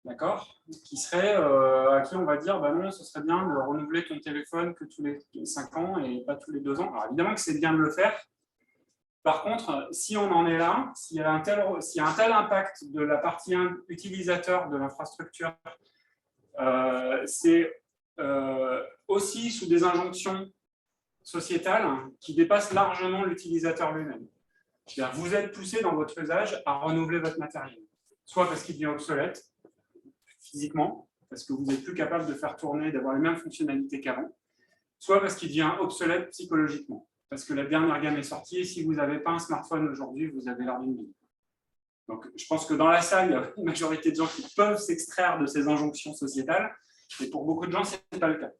d'accord, qui serait à qui on va dire bah non, ce serait bien de renouveler ton téléphone que tous les 5 ans et pas tous les 2 ans. Alors évidemment que c'est bien de le faire. Par contre, si on en est là, s'il y a un tel impact de la partie utilisateur de l'infrastructure, c'est aussi sous des injonctions sociétales qui dépassent largement l'utilisateur lui-même. Vous êtes poussé dans votre usage à renouveler votre matériel, soit parce qu'il devient obsolète physiquement, parce que vous n'êtes plus capable de faire tourner, d'avoir les mêmes fonctionnalités qu'avant, soit parce qu'il devient obsolète psychologiquement, parce que la dernière gamme est sortie et si vous n'avez pas un smartphone aujourd'hui, vous avez l'air d'une vie. Donc, je pense que dans la salle, il y a une majorité de gens qui peuvent s'extraire de ces injonctions sociétales, mais pour beaucoup de gens, ce n'est pas le cas.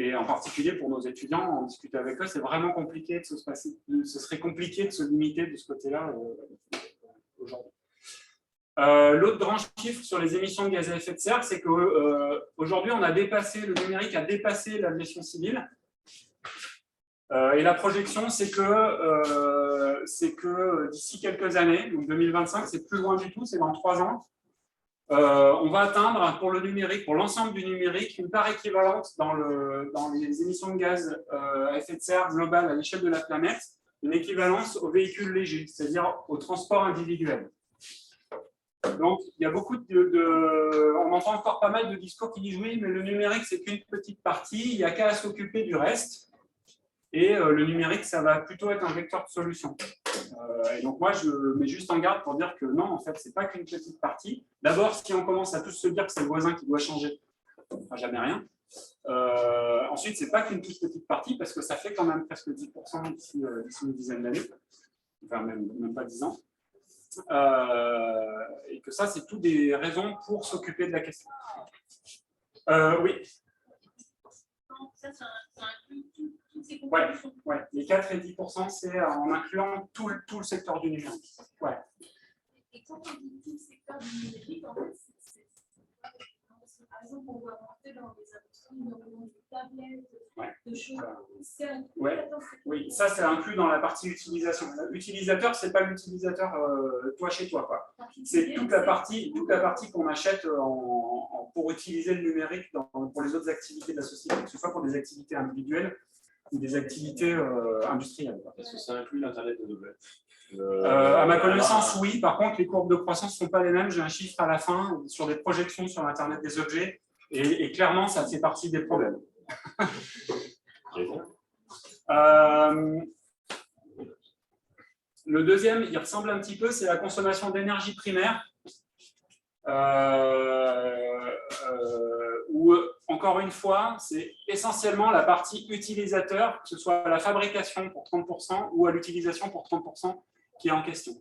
Et en particulier pour nos étudiants, en discuter avec eux, c'est vraiment compliqué ce serait compliqué de se limiter de ce côté-là aujourd'hui. L'autre grand chiffre sur les émissions de gaz à effet de serre, c'est qu'aujourd'hui, le numérique a dépassé l'aviation civile. Et la projection, c'est que d'ici quelques années, donc 2025, c'est plus loin du tout, c'est dans 3 ans, on va atteindre pour le numérique, pour l'ensemble du numérique, une part équivalente dans les émissions de gaz à effet de serre globales à l'échelle de la planète, une équivalence aux véhicules légers, c'est-à-dire au transport individuel. Donc, il y a beaucoup on entend encore pas mal de discours qui disent oui, mais le numérique, c'est qu'une petite partie, il n'y a qu'à s'occuper du reste. Et le numérique, ça va plutôt être un vecteur de solution. Et donc, moi, je mets juste en garde pour dire que non, en fait, ce n'est pas qu'une petite partie. D'abord, si on commence à tous se dire que c'est le voisin qui doit changer, on ne fera jamais rien. Ensuite, ce n'est pas qu'une toute petite partie, parce que ça fait quand même presque 10% d'ici une dizaine d'années, enfin même pas 10 ans. Et que ça, c'est toutes des raisons pour s'occuper de la question. Oui. Ça inclut toutes ces contributions. Ouais, les 4 et 10%, c'est en incluant tout le secteur du numérique. Ouais. Et quand on dit tout le secteur du numérique, en fait, par exemple, on va rentrer dans des industries, dans des tablettes, de choses. C'est inclus. Ouais. Oui, ça, c'est inclus dans la partie utilisation. L'utilisateur, ce n'est pas l'utilisateur toi chez toi, quoi. C'est toute la partie qu'on achète pour utiliser le numérique pour les autres activités de la société, que ce soit pour des activités individuelles ou des activités industrielles. Est-ce que ça inclut l'Internet de l'objet? À ma connaissance, oui. Par contre, les courbes de croissance ne sont pas les mêmes. J'ai un chiffre à la fin sur des projections sur l'Internet des objets. Et clairement, ça fait partie des problèmes. Le deuxième, il ressemble un petit peu, c'est la consommation d'énergie primaire. Où, encore une fois, c'est essentiellement la partie utilisateur, que ce soit à la fabrication pour 30% ou à l'utilisation pour 30% qui est en question.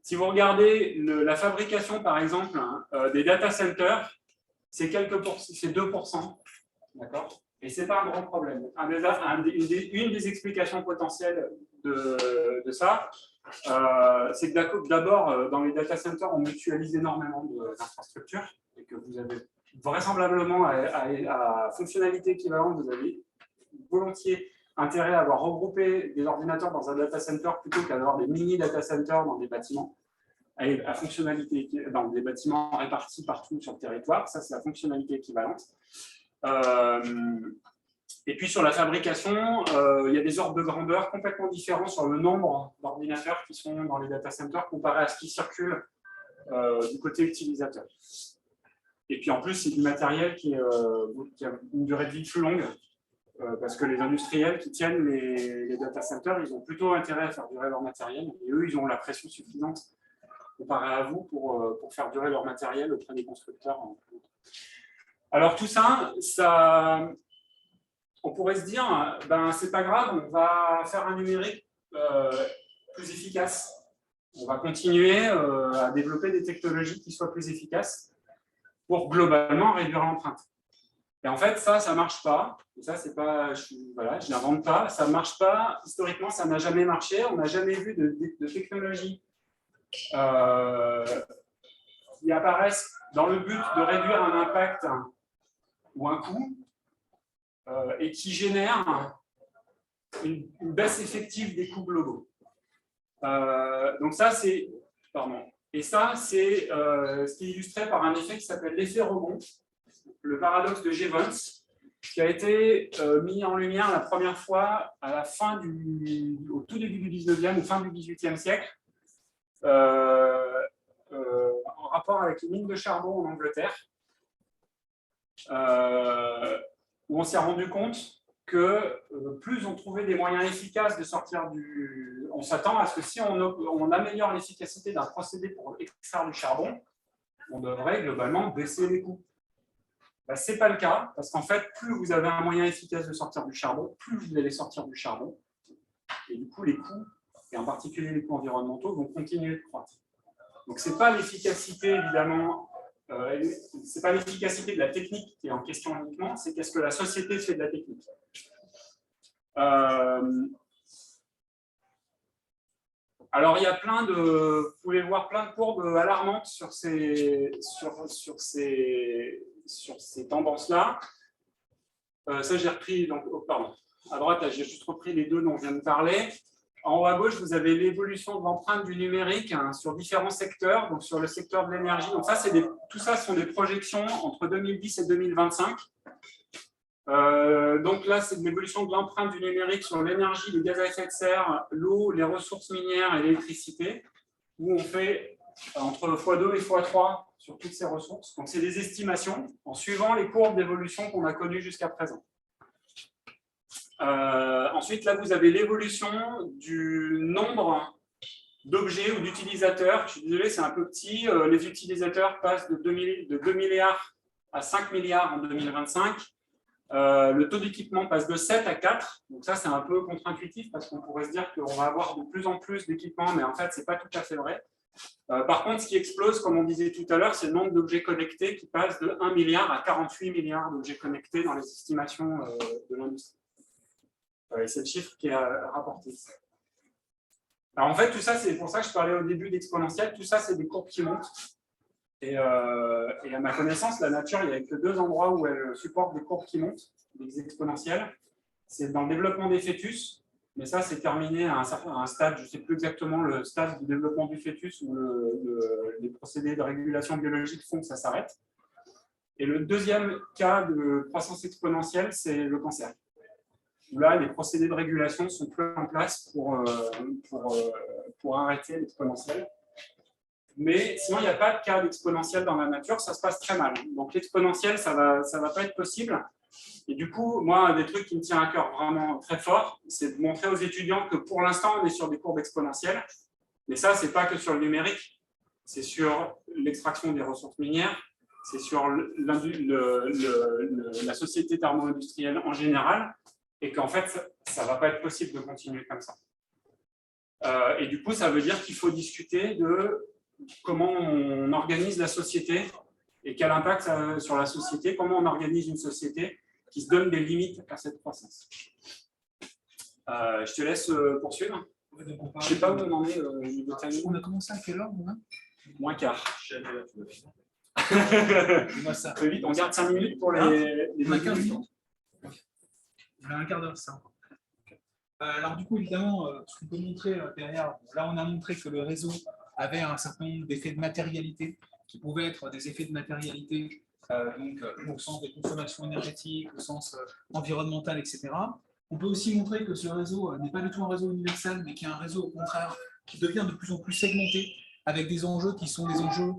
Si vous regardez la fabrication, par exemple, des data centers, c'est 2%, d'accord? Et ce n'est pas un grand problème. Une des explications potentielles de ça, c'est que d'abord, dans les data centers, on mutualise énormément d'infrastructures et que vous avez vraisemblablement à fonctionnalité équivalente, vous avez volontiers intérêt à avoir regroupé des ordinateurs dans un data center plutôt qu'à avoir des mini data centers dans des bâtiments à fonctionnalité dans des bâtiments répartis partout sur le territoire. Ça, c'est la fonctionnalité équivalente. Et puis sur la fabrication, il y a des ordres de grandeur complètement différents sur le nombre d'ordinateurs qui sont dans les data centers comparé à ce qui circule du côté utilisateur. Et puis en plus, c'est du matériel qui a une durée de vie plus longue, parce que les industriels qui tiennent les data centers, ils ont plutôt intérêt à faire durer leur matériel, et eux, ils ont la pression suffisante comparé à vous pour faire durer leur matériel auprès des constructeurs. Alors tout ça, on pourrait se dire, ben c'est pas grave, on va faire un numérique plus efficace. On va continuer à développer des technologies qui soient plus efficaces pour globalement réduire l'empreinte. Et en fait, ça ne marche pas. Et ça, c'est pas, je n'invente pas. Ça ne marche pas. Historiquement, ça n'a jamais marché. On n'a jamais vu de technologie qui apparaissent dans le but de réduire un impact ou un coût et qui génèrent une baisse effective des coûts globaux. Donc ça, c'est... Pardon. Et ça, c'est ce qui est illustré par un effet qui s'appelle l'effet rebond, le paradoxe de Jevons, qui a été mis en lumière la première fois à la fin au tout début du 19e ou fin du 18e siècle, en rapport avec les mines de charbon en Angleterre, où on s'est rendu compte que plus on trouvait des moyens efficaces de sortir du... On s'attend à ce que si on améliore l'efficacité d'un procédé pour extraire du charbon, on devrait globalement baisser les coûts. Ben, ce n'est pas le cas, parce qu'en fait, plus vous avez un moyen efficace de sortir du charbon, plus vous allez sortir du charbon. Et du coup, les coûts, et en particulier les coûts environnementaux, vont continuer de croître. Donc, ce n'est pas l'efficacité, évidemment, ce n'est pas l'efficacité de la technique qui est en question uniquement, c'est qu'est-ce que la société fait de la technique. Alors, il y a vous pouvez voir plein de courbes alarmantes sur ces tendances-là. Ça, j'ai repris, donc, pardon, à droite, j'ai juste repris les deux dont on vient de parler. En haut à gauche, vous avez l'évolution de l'empreinte du numérique sur différents secteurs, donc sur le secteur de l'énergie. Donc ça, tout ça sont des projections entre 2010 et 2025. Donc là, c'est de l'évolution de l'empreinte du numérique sur l'énergie, le gaz à effet de serre, l'eau, les ressources minières et l'électricité, où on fait entre x2 et x3 sur toutes ces ressources. Donc c'est des estimations en suivant les courbes d'évolution qu'on a connues jusqu'à présent. Ensuite, là, vous avez l'évolution du nombre d'objets ou d'utilisateurs. Je suis désolé, c'est un peu petit. Les utilisateurs passent de 2 milliards à 5 milliards en 2025. Le taux d'équipement passe de 7 à 4. Donc ça, c'est un peu contre-intuitif parce qu'on pourrait se dire qu'on va avoir de plus en plus d'équipements, mais en fait, ce n'est pas tout à fait vrai. Par contre, ce qui explose, comme on disait tout à l'heure, c'est le nombre d'objets connectés qui passe de 1 milliard à 48 milliards d'objets connectés dans les estimations de l'industrie. Et c'est le chiffre qui est rapporté. Alors en fait, tout ça, c'est pour ça que je parlais au début d'exponentielle, tout ça, c'est des courbes qui montent. Et à ma connaissance, la nature, il n'y a que 2 endroits où elle supporte des courbes qui montent, des exponentielles. C'est dans le développement des fœtus, mais ça, c'est terminé à un stade, je ne sais plus exactement le stade du développement du fœtus où les procédés de régulation biologique font que ça s'arrête. Et le deuxième cas de croissance exponentielle, c'est le cancer. où là, les procédés de régulation sont plus en place pour arrêter l'exponentiel. Mais sinon, il n'y a pas de cas d'exponentiel dans la nature, ça se passe très mal. Donc l'exponentiel, ça va pas être possible. Et du coup, moi, un des trucs qui me tient à cœur vraiment très fort, c'est de montrer aux étudiants que pour l'instant, on est sur des courbes exponentielles. Mais ça, c'est pas que sur le numérique, c'est sur l'extraction des ressources minières, c'est sur la société thermo-industrielle en général, et qu'en fait, ça ne va pas être possible de continuer comme ça. Et du coup, ça veut dire qu'il faut discuter de comment on organise la société et quel impact ça a sur la société, comment on organise une société qui se donne des limites à cette croissance. Je te laisse poursuivre. Je ne sais pas où on en est. On a commencé à quelle heure, Moins quart. Moi, ça. Très vite, on garde 5 minutes pour les On a 15 minutes. On a un quart d'heure, ça. Alors, du coup, évidemment, ce qu'on peut montrer derrière, là, on a montré que le réseau avait un certain nombre d'effets de matérialité qui pouvaient être des effets de matérialité donc, au sens des consommations énergétiques, au sens environnemental, etc. On peut aussi montrer que ce réseau n'est pas du tout un réseau universel, mais qui est un réseau, au contraire, qui devient de plus en plus segmenté, avec des enjeux qui sont des enjeux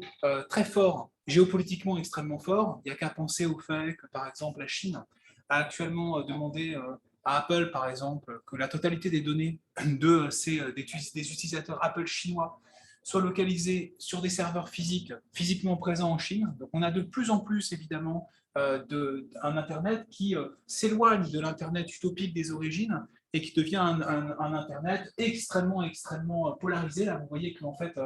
très forts, géopolitiquement extrêmement forts. Il n'y a qu'à penser au fait que, par exemple, la Chine a actuellement demandé à Apple, par exemple, que la totalité des données des utilisateurs Apple chinois soient localisées sur des serveurs physiquement présents en Chine. Donc on a de plus en plus, évidemment, un Internet qui s'éloigne de l'Internet utopique des origines et qui devient un Internet extrêmement polarisé. Là, vous voyez qu'en fait,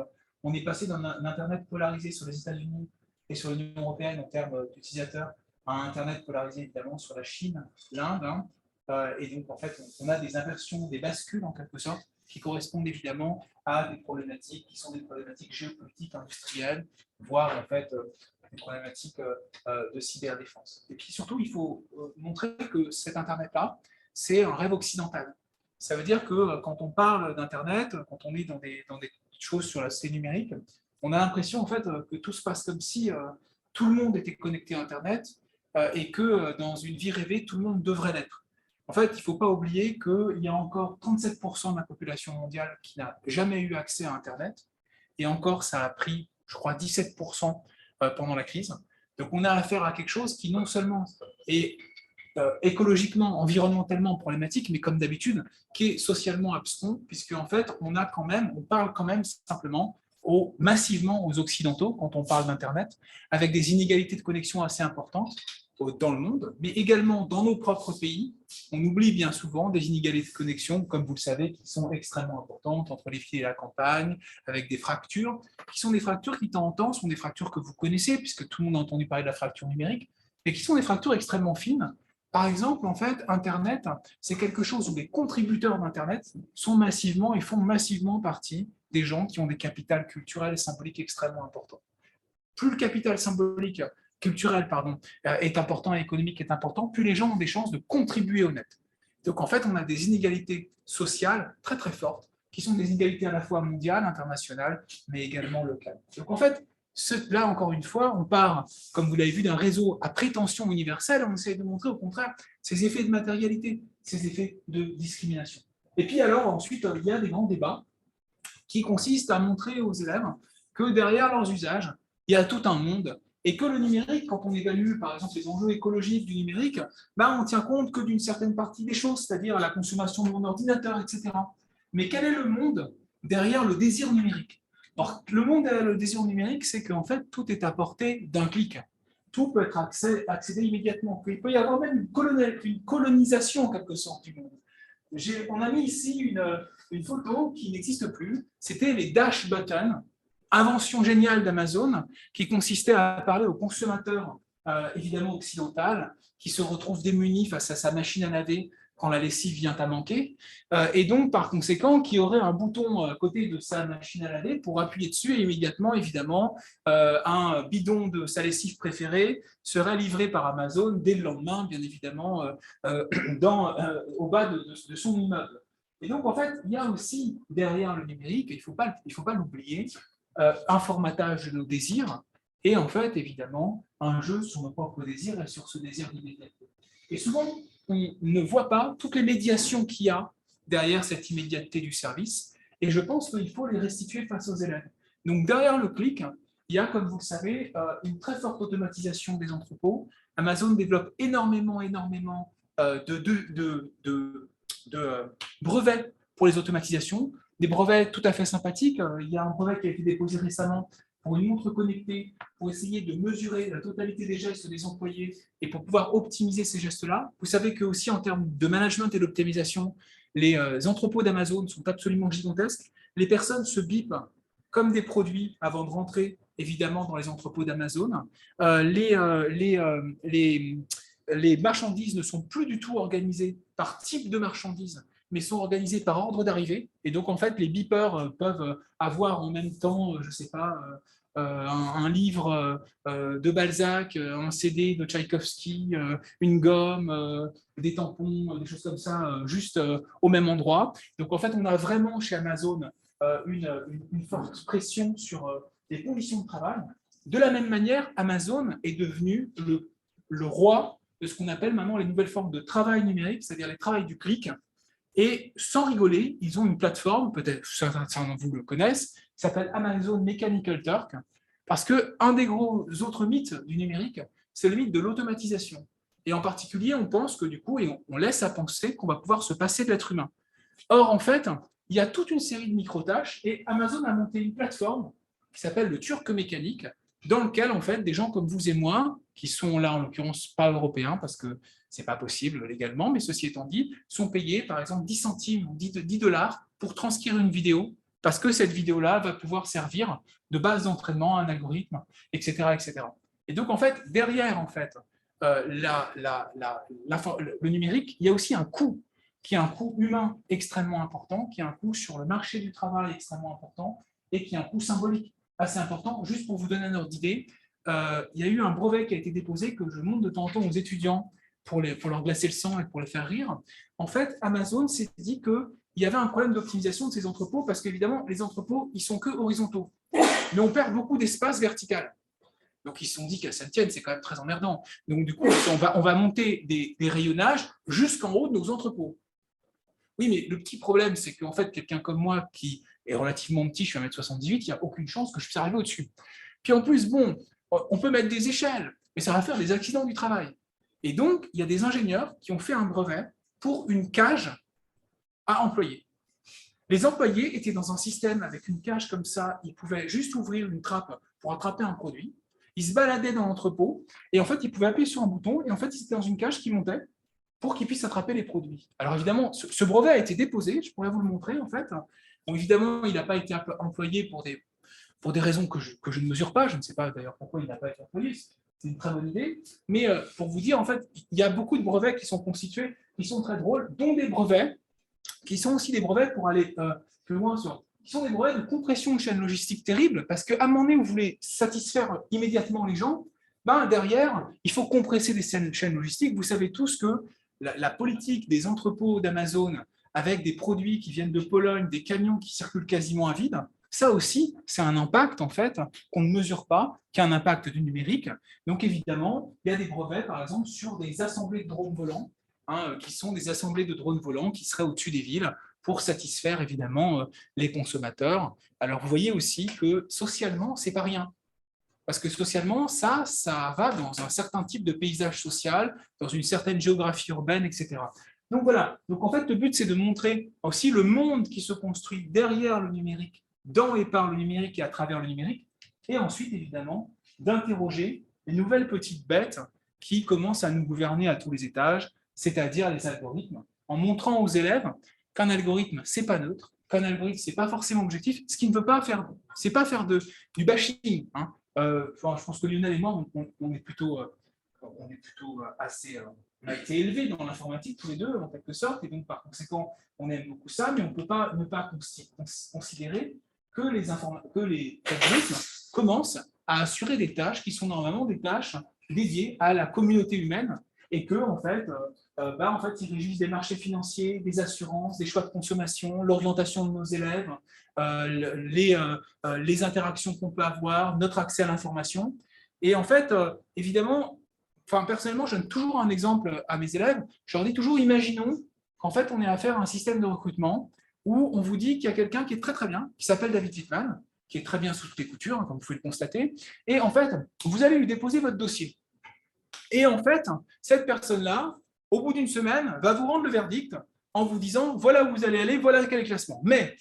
on est passé d'un Internet polarisé sur les États-Unis et sur l'Union européenne en termes d'utilisateurs à un Internet polarisé, évidemment, sur la Chine, l'Inde. Et donc, en fait, on a des inversions, des bascules, en quelque sorte, qui correspondent évidemment à des problématiques qui sont des problématiques géopolitiques, industrielles, voire, en fait, des problématiques de cyberdéfense. Et puis surtout, il faut montrer que cet Internet-là, c'est un rêve occidental. Ça veut dire que quand on parle d'Internet, quand on est dans des choses sur la scène numérique, on a l'impression en fait que tout se passe comme si tout le monde était connecté à Internet et que dans une vie rêvée, tout le monde devrait l'être. En fait, il ne faut pas oublier qu'il y a encore 37% de la population mondiale qui n'a jamais eu accès à Internet, et encore, ça a pris, je crois, 17% pendant la crise. Donc, on a affaire à quelque chose qui non seulement est écologiquement, environnementalement problématique, mais comme d'habitude, qui est socialement abscon, puisque en fait, on parle quand même simplement massivement aux Occidentaux quand on parle d'Internet, avec des inégalités de connexion assez importantes dans le monde, mais également dans nos propres pays. On oublie bien souvent des inégalités de connexion, comme vous le savez, qui sont extrêmement importantes entre les villes et la campagne, avec des fractures, qui sont des fractures qui, de temps en temps, sont des fractures que vous connaissez, puisque tout le monde a entendu parler de la fracture numérique, mais qui sont des fractures extrêmement fines. Par exemple, en fait, Internet, c'est quelque chose où les contributeurs d'Internet font massivement partie des gens qui ont des capitales culturelles et symboliques extrêmement importants. Plus le capital culturel est important et économique est important, plus les gens ont des chances de contribuer au net. Donc en fait, on a des inégalités sociales très très fortes, qui sont des inégalités à la fois mondiales, internationales, mais également locales. Donc en fait, là encore une fois, on part, comme vous l'avez vu, d'un réseau à prétention universelle, on essaie de montrer au contraire ces effets de matérialité, ces effets de discrimination. Et puis alors ensuite, il y a des grands débats qui consistent à montrer aux élèves que derrière leurs usages, il y a tout un monde, et que le numérique, quand on évalue par exemple les enjeux écologiques du numérique, on ne tient compte que d'une certaine partie des choses, c'est-à-dire la consommation de mon ordinateur, etc. Mais quel est le monde derrière le désir numérique? Alors, le monde derrière le désir numérique, c'est qu'en fait, tout est à portée d'un clic. Tout peut être accédé immédiatement. Il peut y avoir même une colonisation, en quelque sorte, du monde. On a mis ici une photo qui n'existe plus. C'était les Dash Buttons, invention géniale d'Amazon, qui consistait à parler aux consommateurs, évidemment occidental, qui se retrouvent démunis face à sa machine à laver quand la lessive vient à manquer, et donc par conséquent qui aurait un bouton à côté de sa machine à laver pour appuyer dessus et immédiatement, évidemment, un bidon de sa lessive préférée serait livré par Amazon dès le lendemain, bien évidemment, au bas de son immeuble. Et donc en fait, il y a aussi derrière le numérique, il ne faut pas l'oublier, un formatage de nos désirs et en fait, évidemment, un jeu sur nos propres désirs et sur ce désir d'immédiateté. Et souvent, on ne voit pas toutes les médiations qu'il y a derrière cette immédiateté du service. Et je pense qu'il faut les restituer face aux élèves. Donc, derrière le clic, il y a, comme vous le savez, une très forte automatisation des entrepôts. Amazon développe énormément de brevets pour les automatisations, des brevets tout à fait sympathiques. Il y a un brevet qui a été déposé récemment pour une montre connectée, pour essayer de mesurer la totalité des gestes des employés et pour pouvoir optimiser ces gestes-là. Vous savez que aussi en termes de management et d'optimisation, les entrepôts d'Amazon sont absolument gigantesques. Les personnes se bipent comme des produits avant de rentrer, évidemment, dans les entrepôts d'Amazon. Les marchandises ne sont plus du tout organisées par type de marchandises, mais sont organisées par ordre d'arrivée. Et donc, en fait, les beepers peuvent avoir en même temps, je ne sais pas, un livre de Balzac, un CD de Tchaïkovski, une gomme, des tampons, des choses comme ça, juste au même endroit. Donc, en fait, on a vraiment chez Amazon une forte pression sur les conditions de travail. De la même manière, Amazon est devenu le roi de ce qu'on appelle maintenant les nouvelles formes de travail numérique, c'est-à-dire les travails du clic. Et sans rigoler, ils ont une plateforme, peut-être certains d'entre vous le connaissent, qui s'appelle Amazon Mechanical Turk, parce qu'un des gros autres mythes du numérique, c'est le mythe de l'automatisation. Et en particulier, on pense que du coup, et on laisse à penser qu'on va pouvoir se passer de l'être humain. Or, en fait, il y a toute une série de micro-tâches et Amazon a monté une plateforme qui s'appelle le Turc mécanique, dans lequel, en fait, des gens comme vous et moi, qui sont là, en l'occurrence, pas européens, parce que ce n'est pas possible légalement, mais ceci étant dit, sont payés, par exemple, 10 centimes ou 10 $ pour transcrire une vidéo, parce que cette vidéo-là va pouvoir servir de base d'entraînement à un algorithme, etc., etc. Et donc, en fait, derrière, en fait, le numérique, il y a aussi un coût, qui est un coût humain extrêmement important, qui est un coût sur le marché du travail extrêmement important, et qui est un coût symbolique assez important. Juste pour vous donner un ordre d'idée, il y a eu un brevet qui a été déposé que je montre de temps en temps aux étudiants pour leur glacer le sang et pour les faire rire. En fait, Amazon s'est dit qu'il y avait un problème d'optimisation de ces entrepôts parce qu'évidemment, les entrepôts, ils ne sont que horizontaux. Mais on perd beaucoup d'espace vertical. Donc, ils se sont dit qu'à Saint-Étienne, c'est quand même très emmerdant. Donc, du coup, on va monter des rayonnages jusqu'en haut de nos entrepôts. Oui, mais le petit problème, c'est qu'en fait, quelqu'un comme moi qui est relativement petit, je suis 1m78, il n'y a aucune chance que je puisse arriver au-dessus. Puis en plus, bon, on peut mettre des échelles, mais ça va faire des accidents du travail. Et donc, il y a des ingénieurs qui ont fait un brevet pour une cage à employés. Les employés étaient dans un système avec une cage comme ça, ils pouvaient juste ouvrir une trappe pour attraper un produit, ils se baladaient dans l'entrepôt, et en fait, ils pouvaient appuyer sur un bouton, et en fait, ils étaient dans une cage qui montait pour qu'ils puissent attraper les produits. Alors évidemment, ce brevet a été déposé, je pourrais vous le montrer en fait. Donc évidemment, il n'a pas été employé pour des raisons que je ne mesure pas, je ne sais pas d'ailleurs pourquoi il n'a pas été employé, c'est une très bonne idée, mais pour vous dire, en fait, il y a beaucoup de brevets qui sont constitués, qui sont très drôles, dont des brevets, qui sont aussi des brevets pour aller plus loin qui sont des brevets de compression de chaîne logistique terrible, parce qu'à un moment donné où vous voulez satisfaire immédiatement les gens, derrière, il faut compresser des chaînes logistiques. Vous savez tous que la politique des entrepôts d'Amazon avec des produits qui viennent de Pologne, des camions qui circulent quasiment à vide, ça aussi, c'est un impact en fait qu'on ne mesure pas, qui a un impact du numérique. Donc évidemment, il y a des brevets par exemple sur des assemblées de drones volants, qui sont des assemblées de drones volants qui seraient au-dessus des villes pour satisfaire évidemment les consommateurs. Alors vous voyez aussi que socialement, c'est pas rien. Parce que socialement, ça va dans un certain type de paysage social, dans une certaine géographie urbaine, etc. Donc voilà, donc en fait, le but, c'est de montrer aussi le monde qui se construit derrière le numérique, dans et par le numérique et à travers le numérique, et ensuite, évidemment, d'interroger les nouvelles petites bêtes qui commencent à nous gouverner à tous les étages, c'est-à-dire les algorithmes, en montrant aux élèves qu'un algorithme, ce n'est pas neutre, qu'un algorithme, ce n'est pas forcément objectif, ce qui ne veut pas faire, c'est pas faire du bashing, je pense que Lionel et moi, on est plutôt assez. On a été élevés dans l'informatique tous les deux, en quelque sorte, et donc par conséquent, on aime beaucoup ça, mais on ne peut pas ne pas considérer que les algorithmes commencent à assurer des tâches qui sont normalement des tâches dédiées à la communauté humaine, et que en fait, ils régissent des marchés financiers, des assurances, des choix de consommation, l'orientation de nos élèves, les interactions qu'on peut avoir, notre accès à l'information. Et en fait, évidemment, enfin, personnellement, je donne toujours un exemple à mes élèves. Je leur dis toujours, imaginons qu'en fait, on ait affaire à un système de recrutement où on vous dit qu'il y a quelqu'un qui est très très bien, qui s'appelle David Wittmann, qui est très bien sous toutes les coutures, comme vous pouvez le constater. Et en fait, vous allez lui déposer votre dossier. Et en fait, cette personne-là, au bout d'une semaine, va vous rendre le verdict en vous disant, voilà où vous allez aller, voilà quel est le classement. Mais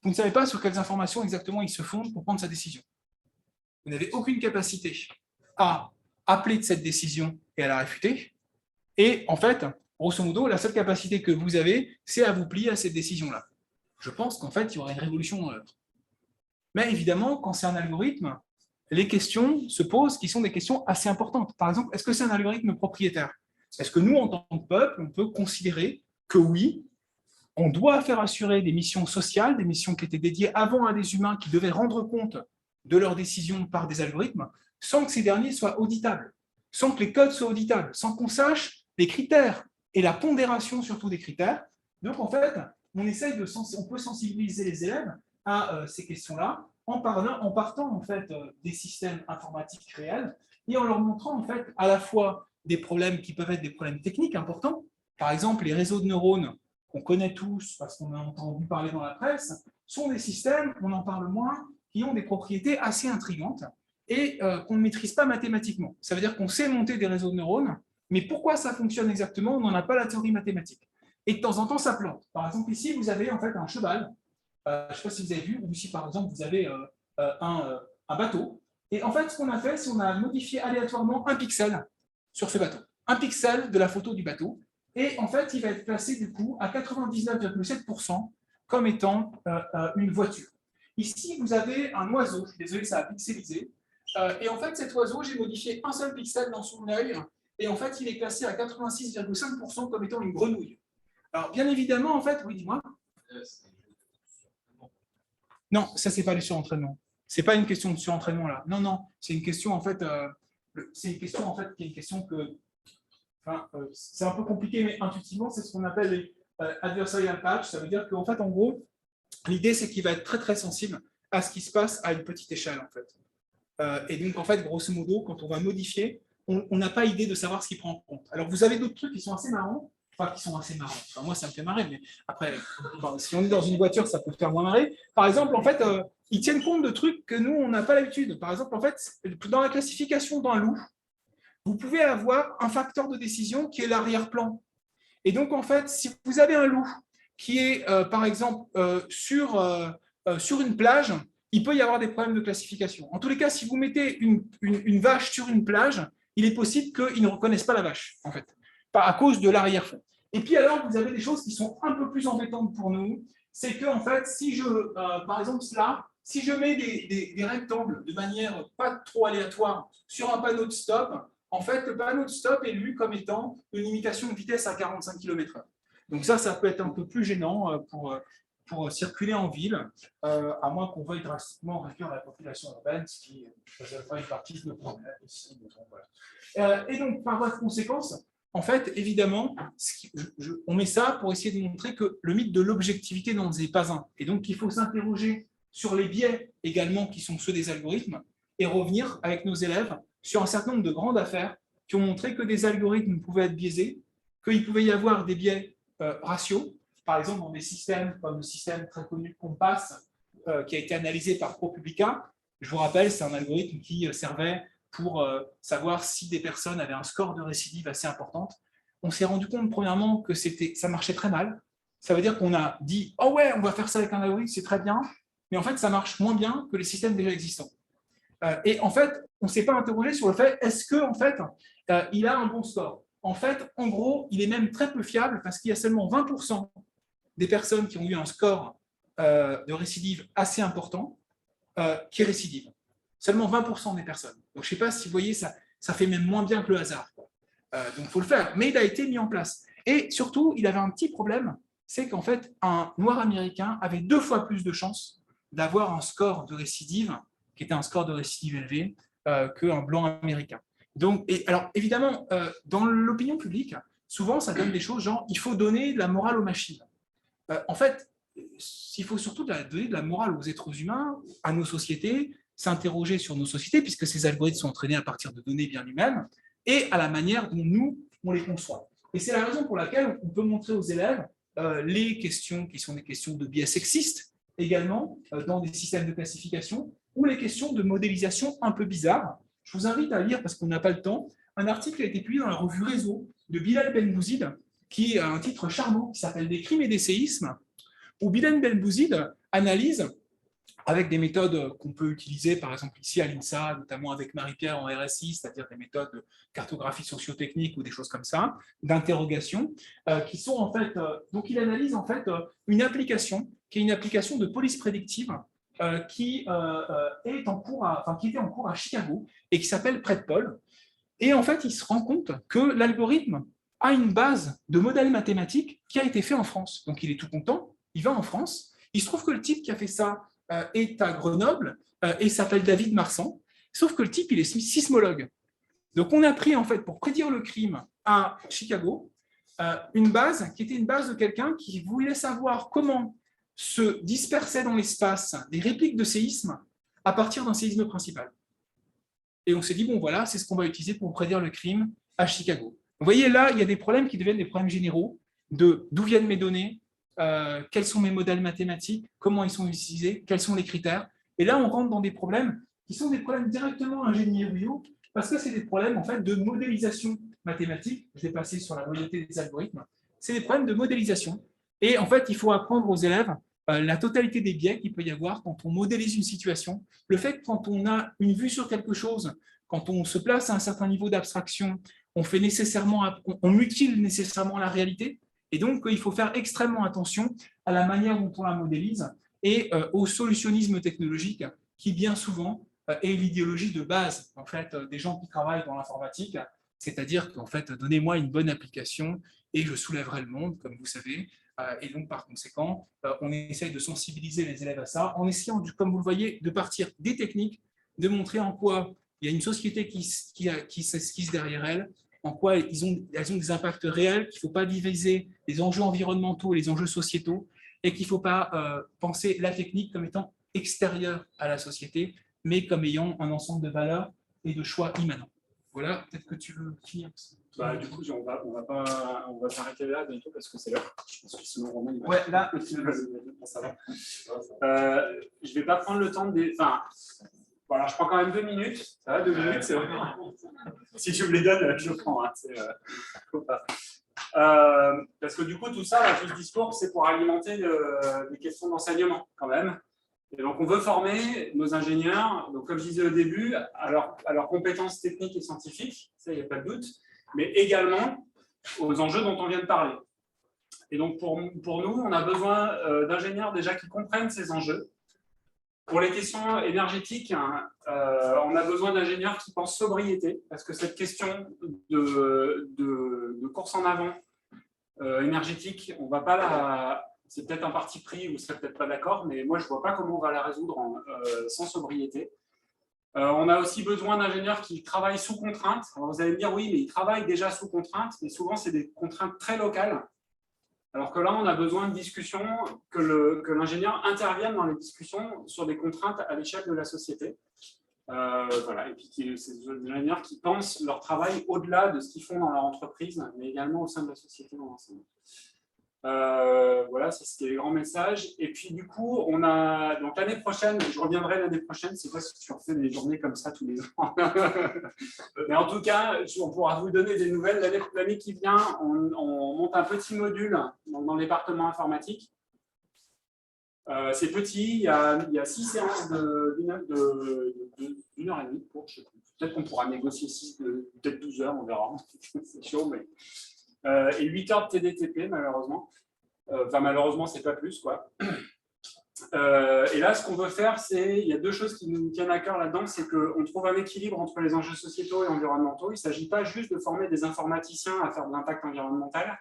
vous ne savez pas sur quelles informations exactement il se fonde pour prendre sa décision. Vous n'avez aucune capacité à appeler de cette décision et à la réfuter. Et en fait, grosso modo, la seule capacité que vous avez, c'est à vous plier à cette décision-là. Je pense qu'en fait, il y aurait une révolution dans l'œuvre. Mais évidemment, quand c'est un algorithme, les questions se posent qui sont des questions assez importantes. Par exemple, est-ce que c'est un algorithme propriétaire? Est-ce que nous, en tant que peuple, on peut considérer que oui, on doit faire assurer des missions sociales, des missions qui étaient dédiées avant à des humains qui devaient rendre compte de leurs décisions par des algorithmes, sans que ces derniers soient auditables, sans que les codes soient auditables, sans qu'on sache les critères et la pondération surtout des critères. Donc en fait, on peut sensibiliser les élèves à ces questions-là en partant en fait des systèmes informatiques réels et en leur montrant en fait à la fois des problèmes qui peuvent être des problèmes techniques importants. Par exemple, les réseaux de neurones qu'on connaît tous parce qu'on a entendu parler dans la presse sont des systèmes, on en parle moins, qui ont des propriétés assez intrigantes et qu'on ne maîtrise pas mathématiquement. Ça veut dire qu'on sait monter des réseaux de neurones, mais pourquoi ça fonctionne exactement, on n'en a pas la théorie mathématique. Et de temps en temps, ça plante. Par exemple, ici, vous avez en fait un cheval. Je ne sais pas si vous avez vu, ou ici, par exemple, vous avez un bateau. Et en fait, ce qu'on a fait, c'est qu'on a modifié aléatoirement un pixel sur ce bateau. Un pixel de la photo du bateau. Et en fait, il va être placé du coup à 99,7% comme étant une voiture. Ici, vous avez un oiseau. Je suis désolé, ça a pixelisé. Et en fait, cet oiseau, j'ai modifié un seul pixel dans son œil. Et en fait, il est classé à 86,5% comme étant une grenouille. Alors, bien évidemment, en fait, oui, dis-moi. Non, ça, c'est pas du surentraînement. C'est pas une question de surentraînement, là. Non, non, c'est une question, en fait, c'est une question, en fait, qui est une question que, enfin, c'est un peu compliqué, mais intuitivement, c'est ce qu'on appelle les adversarial patch. Ça veut dire qu'en fait, en gros, l'idée, c'est qu'il va être très, très sensible à ce qui se passe à une petite échelle, en fait. Et donc, en fait, grosso modo, quand on va modifier, on n'a pas idée de savoir ce qu'il prend en compte. Alors, vous avez d'autres trucs qui sont assez marrants, enfin, qui sont assez marrants. Enfin, moi, ça me fait marrer, mais après, si on est dans une voiture, ça peut faire moins marrer. Par exemple, en fait, ils tiennent compte de trucs que nous, on n'a pas l'habitude. Par exemple, en fait, dans la classification d'un loup, vous pouvez avoir un facteur de décision qui est l'arrière-plan. Et donc, en fait, si vous avez un loup qui est, par exemple, sur une plage, il peut y avoir des problèmes de classification. En tous les cas, si vous mettez une vache sur une plage, il est possible qu'ils ne reconnaissent pas la vache, en fait, à cause de l'arrière-fond. Et puis alors, vous avez des choses qui sont un peu plus embêtantes pour nous. C'est que, en fait, si je, par exemple, là, si je mets des rectangles de manière pas trop aléatoire sur un panneau de stop, en fait, le panneau de stop est lu comme étant une limitation de vitesse à 45 km/h. Donc ça peut être un peu plus gênant pour circuler en ville, à moins qu'on veuille drastiquement réduire la population urbaine, ce qui résolvera une partie de nos problèmes ici. Voilà. Et donc, par voie de conséquence, en fait, évidemment, on met ça pour essayer de montrer que le mythe de l'objectivité n'en est pas un. Et donc, il faut s'interroger sur les biais également qui sont ceux des algorithmes et revenir avec nos élèves sur un certain nombre de grandes affaires qui ont montré que des algorithmes pouvaient être biaisés, qu'il pouvait y avoir des biais ratios, par exemple dans des systèmes comme le système très connu Compass, qui a été analysé par ProPublica. Je vous rappelle, c'est un algorithme qui servait pour savoir si des personnes avaient un score de récidive assez important. On s'est rendu compte, premièrement, que ça marchait très mal. Ça veut dire qu'on a dit « Oh ouais, on va faire ça avec un algorithme, c'est très bien », mais en fait, ça marche moins bien que les systèmes déjà existants. Et en fait, on ne s'est pas interrogé sur le fait, est-ce qu'en fait, il a un bon score? En fait, en gros, il est même très peu fiable parce qu'il y a seulement 20% des personnes qui ont eu un score de récidive assez important qui récidivent. Seulement 20% des personnes. Donc, je ne sais pas si vous voyez, ça fait même moins bien que le hasard. Donc, il faut le faire. Mais il a été mis en place. Et surtout, il avait un petit problème, c'est qu'en fait, un noir américain avait 2 fois plus de chances d'avoir un score de récidive, qui était un score de récidive élevé, qu'un blanc américain. Donc, alors, évidemment, dans l'opinion publique, souvent, ça donne des choses genre, il faut donner de la morale aux machines. En fait, il faut surtout donner de la morale aux êtres humains, à nos sociétés, s'interroger sur nos sociétés, puisque ces algorithmes sont entraînés à partir de données bien humaines, et à la manière dont nous, on les conçoit. Et c'est la raison pour laquelle on peut montrer aux élèves les questions qui sont des questions de biais sexistes, également dans des systèmes de classification, ou les questions de modélisation un peu bizarres. Je vous invite à lire, parce qu'on n'a pas le temps, un article qui a été publié dans la revue Réseau de Bilal Benbouzid, qui a un titre charmant qui s'appelle « Des crimes et des séismes », où Bilal Benbouzid analyse, avec des méthodes qu'on peut utiliser, par exemple ici à l'INSA, notamment avec Marie-Pierre en RSI, c'est-à-dire des méthodes de cartographie sociotechnique ou des choses comme ça, d'interrogation, qui sont en fait... donc il analyse en fait une application, qui est une application de police prédictive, qui était en cours à Chicago et qui s'appelle PredPol. Et en fait, il se rend compte que l'algorithme a une base de modèles mathématiques qui a été fait en France. Donc il est tout content, il va en France. Il se trouve que le type qui a fait ça est à Grenoble et s'appelle David Marsan, sauf que le type, il est sismologue. Donc on a pris, en fait, pour prédire le crime à Chicago, une base qui était une base de quelqu'un qui voulait savoir comment se dispersaient dans l'espace des répliques de séismes à partir d'un séisme principal. Et on s'est dit, bon voilà, c'est ce qu'on va utiliser pour prédire le crime à Chicago. Vous voyez là, il y a des problèmes qui deviennent des problèmes généraux de d'où viennent mes données, quels sont mes modèles mathématiques, comment ils sont utilisés, quels sont les critères. Et là, on rentre dans des problèmes qui sont des problèmes directement ingénieriaux, parce que c'est des problèmes en fait, de modélisation mathématique. Je vais passer sur la loyauté des algorithmes. C'est des problèmes de modélisation. Et en fait, il faut apprendre aux élèves la totalité des biais qu'il peut y avoir quand on modélise une situation. Le fait que quand on a une vue sur quelque chose, quand on se place à un certain niveau d'abstraction, on mutile nécessairement la réalité. Et donc, il faut faire extrêmement attention à la manière dont on la modélise et au solutionnisme technologique qui, bien souvent, est l'idéologie de base en fait, des gens qui travaillent dans l'informatique. C'est-à-dire qu'en fait, donnez-moi une bonne application et je soulèverai le monde, comme vous savez. Et donc, par conséquent, on essaye de sensibiliser les élèves à ça, en essayant, comme vous le voyez, de partir des techniques, de montrer en quoi il y a une société qui s'esquisse derrière elle, en quoi elles ont des impacts réels, qu'il ne faut pas diviser les enjeux environnementaux et les enjeux sociétaux, et qu'il ne faut pas penser la technique comme étant extérieure à la société, mais comme ayant un ensemble de valeurs et de choix immanents. Voilà, peut-être que tu veux finir. Du coup, on va s'arrêter là bientôt parce que c'est l'heure. Je pense que sinon, Romain, il va... Ouais, là, ça va. Je ne vais pas prendre le temps de... Enfin, voilà, je prends quand même 2 minutes. Ça va, 2 minutes, c'est vrai. Si tu me les donnes, je prends. Hein, faut pas. Parce que du coup, tout ça, tout ce discours, c'est pour alimenter des questions d'enseignement, quand même. Et donc, on veut former nos ingénieurs, donc, comme je disais au début, à leurs compétences techniques et scientifiques, ça, il n'y a pas de doute, mais également aux enjeux dont on vient de parler. Et donc, pour nous, on a besoin d'ingénieurs déjà qui comprennent ces enjeux. Pour les questions énergétiques, on a besoin d'ingénieurs qui pensent sobriété, parce que cette question de course en avant énergétique, on ne va pas la... C'est peut-être un parti pris, vous ne serez peut-être pas d'accord, mais moi, je ne vois pas comment on va la résoudre sans sobriété. On a aussi besoin d'ingénieurs qui travaillent sous contrainte. Alors, vous allez me dire, oui, mais ils travaillent déjà sous contrainte, mais souvent, c'est des contraintes très locales. Alors que là, on a besoin de discussions, que l'ingénieur intervienne dans les discussions sur des contraintes à l'échelle de la société. Voilà. Et puis, c'est des ingénieurs qui pensent leur travail au-delà de ce qu'ils font dans leur entreprise, mais également au sein de la société dans l'ensemble. Voilà, c'était les grands messages. Et puis du coup, on a donc l'année prochaine, je reviendrai l'année prochaine, c'est pas si tu refais des journées comme ça tous les ans. Mais en tout cas, on pourra vous donner des nouvelles. L'année qui vient, on monte un petit module dans le département informatique. C'est petit, il y a 6 séances d'une heure et demie. Peut-être qu'on pourra négocier 6, peut-être 12 heures, on verra. C'est chaud, mais... et 8 heures de TDTP, malheureusement. Enfin, malheureusement, c'est pas plus, quoi. Et là, ce qu'on veut faire, il y a 2 choses qui nous tiennent à cœur là-dedans, c'est qu'on trouve un équilibre entre les enjeux sociétaux et environnementaux. Il ne s'agit pas juste de former des informaticiens à faire de l'impact environnemental,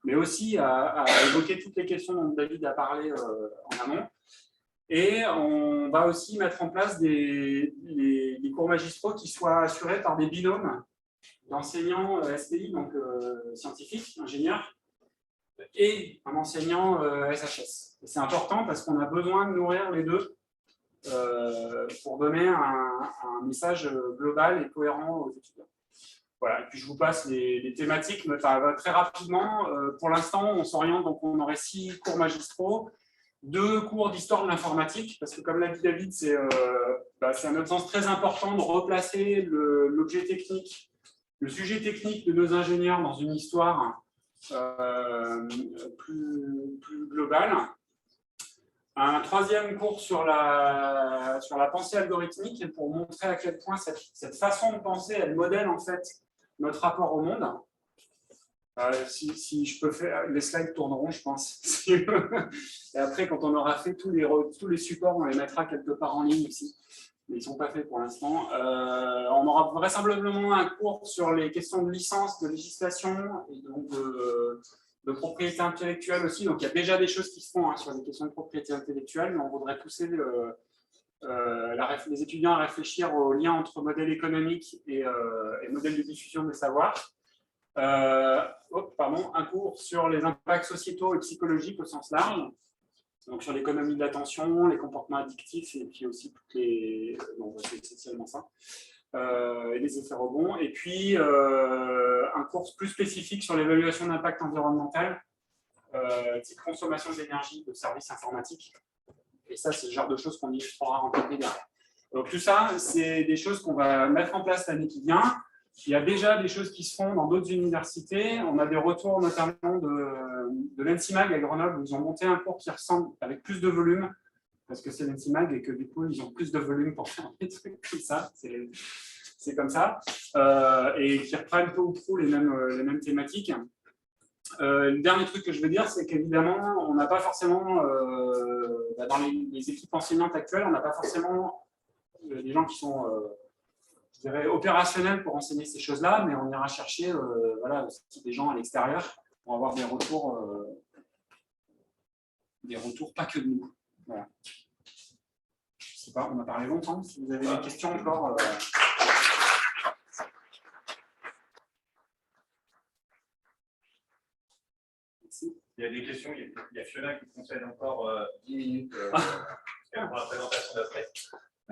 mais aussi à évoquer toutes les questions dont David a parlé en amont. Et on va aussi mettre en place des cours magistraux qui soient assurés par des binômes d'enseignants SPI, donc scientifiques, ingénieurs, et un enseignant SHS. C'est important parce qu'on a besoin de nourrir les deux pour donner un message global et cohérent aux étudiants. Voilà, et puis je vous passe les thématiques, mais très rapidement. Pour l'instant, on s'oriente, donc on aurait 6 cours magistraux, 2 cours d'histoire de l'informatique, parce que comme l'a dit David, c'est à notre sens très important de replacer l'objet technique, le sujet technique de nos ingénieurs dans une histoire plus globale. Un 3e cours sur la pensée algorithmique, pour montrer à quel point cette façon de penser, elle modèle en fait notre rapport au monde. Si je peux faire, les slides tourneront, je pense. Et après, quand on aura fait tous les supports, on les mettra quelque part en ligne aussi. Mais ils ne sont pas faits pour l'instant. On aura vraisemblablement un cours sur les questions de licence, de législation et donc de propriété intellectuelle aussi. Donc il y a déjà des choses qui se font sur les questions de propriété intellectuelle, mais on voudrait pousser les étudiants à réfléchir au lien entre modèle économique et modèle de diffusion des savoirs. Un cours sur les impacts sociétaux et psychologiques au sens large, donc sur l'économie de l'attention, les comportements addictifs et puis aussi toutes les... Bon, c'est essentiellement ça. Et les effets rebonds. Et puis un cours plus spécifique sur l'évaluation d'impact environnemental, type consommation d'énergie de services informatiques. Et ça, c'est le genre de choses qu'on illustrera en côté derrière. Donc tout ça, c'est des choses qu'on va mettre en place l'année qui vient. Il y a déjà des choses qui se font dans d'autres universités. On a des retours notamment de l'ENSIMAG à Grenoble, où ils ont monté un cours qui ressemble avec plus de volume, parce que c'est l'ENSIMAG et que du coup, ils ont plus de volume pour faire des trucs comme ça. C'est comme ça. Et qui reprennent peu ou prou les mêmes thématiques. Le dernier truc que je veux dire, c'est qu'évidemment, on n'a pas forcément, dans les équipes enseignantes actuelles, on n'a pas forcément des gens qui sont... je dirais, opérationnel pour enseigner ces choses-là, mais on ira chercher des gens à l'extérieur pour avoir des retours pas que de nous. Voilà. Je sais pas, on a parlé longtemps. Si vous avez des questions encore. Merci. Il y a des questions, il y a Fiona qui conseille encore 10 minutes pour la présentation d'après.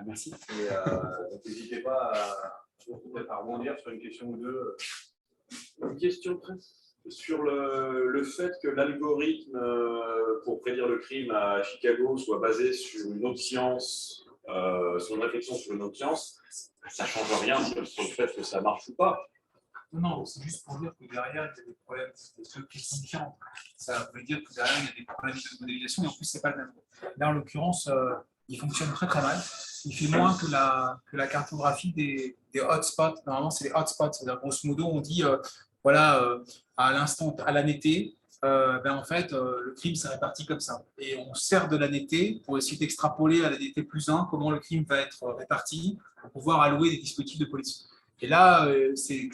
Merci. Et donc n'hésitez pas à rebondir sur une question ou deux. Une question sur le fait que l'algorithme pour prédire le crime à Chicago soit basé sur une autre science, sur une réflexion sur une autre science, ça ne change rien sur le fait que ça marche ou pas. Non, c'est juste pour dire que derrière, il y a des problèmes qui sont différents. Ça veut dire que derrière, il y a des problèmes de modélisation, et en plus, ce n'est pas le même. Là, en l'occurrence, il fonctionne très très mal. Il fait moins que la cartographie des hotspots. Normalement, c'est les hotspots. C'est-à-dire, grosso modo, on dit, à l'instant, à l'année T, en fait, le crime s'est réparti comme ça. Et on sert de l'année T pour essayer d'extrapoler à l'année T+1 comment le crime va être réparti pour pouvoir allouer des dispositifs de police. Et là, ces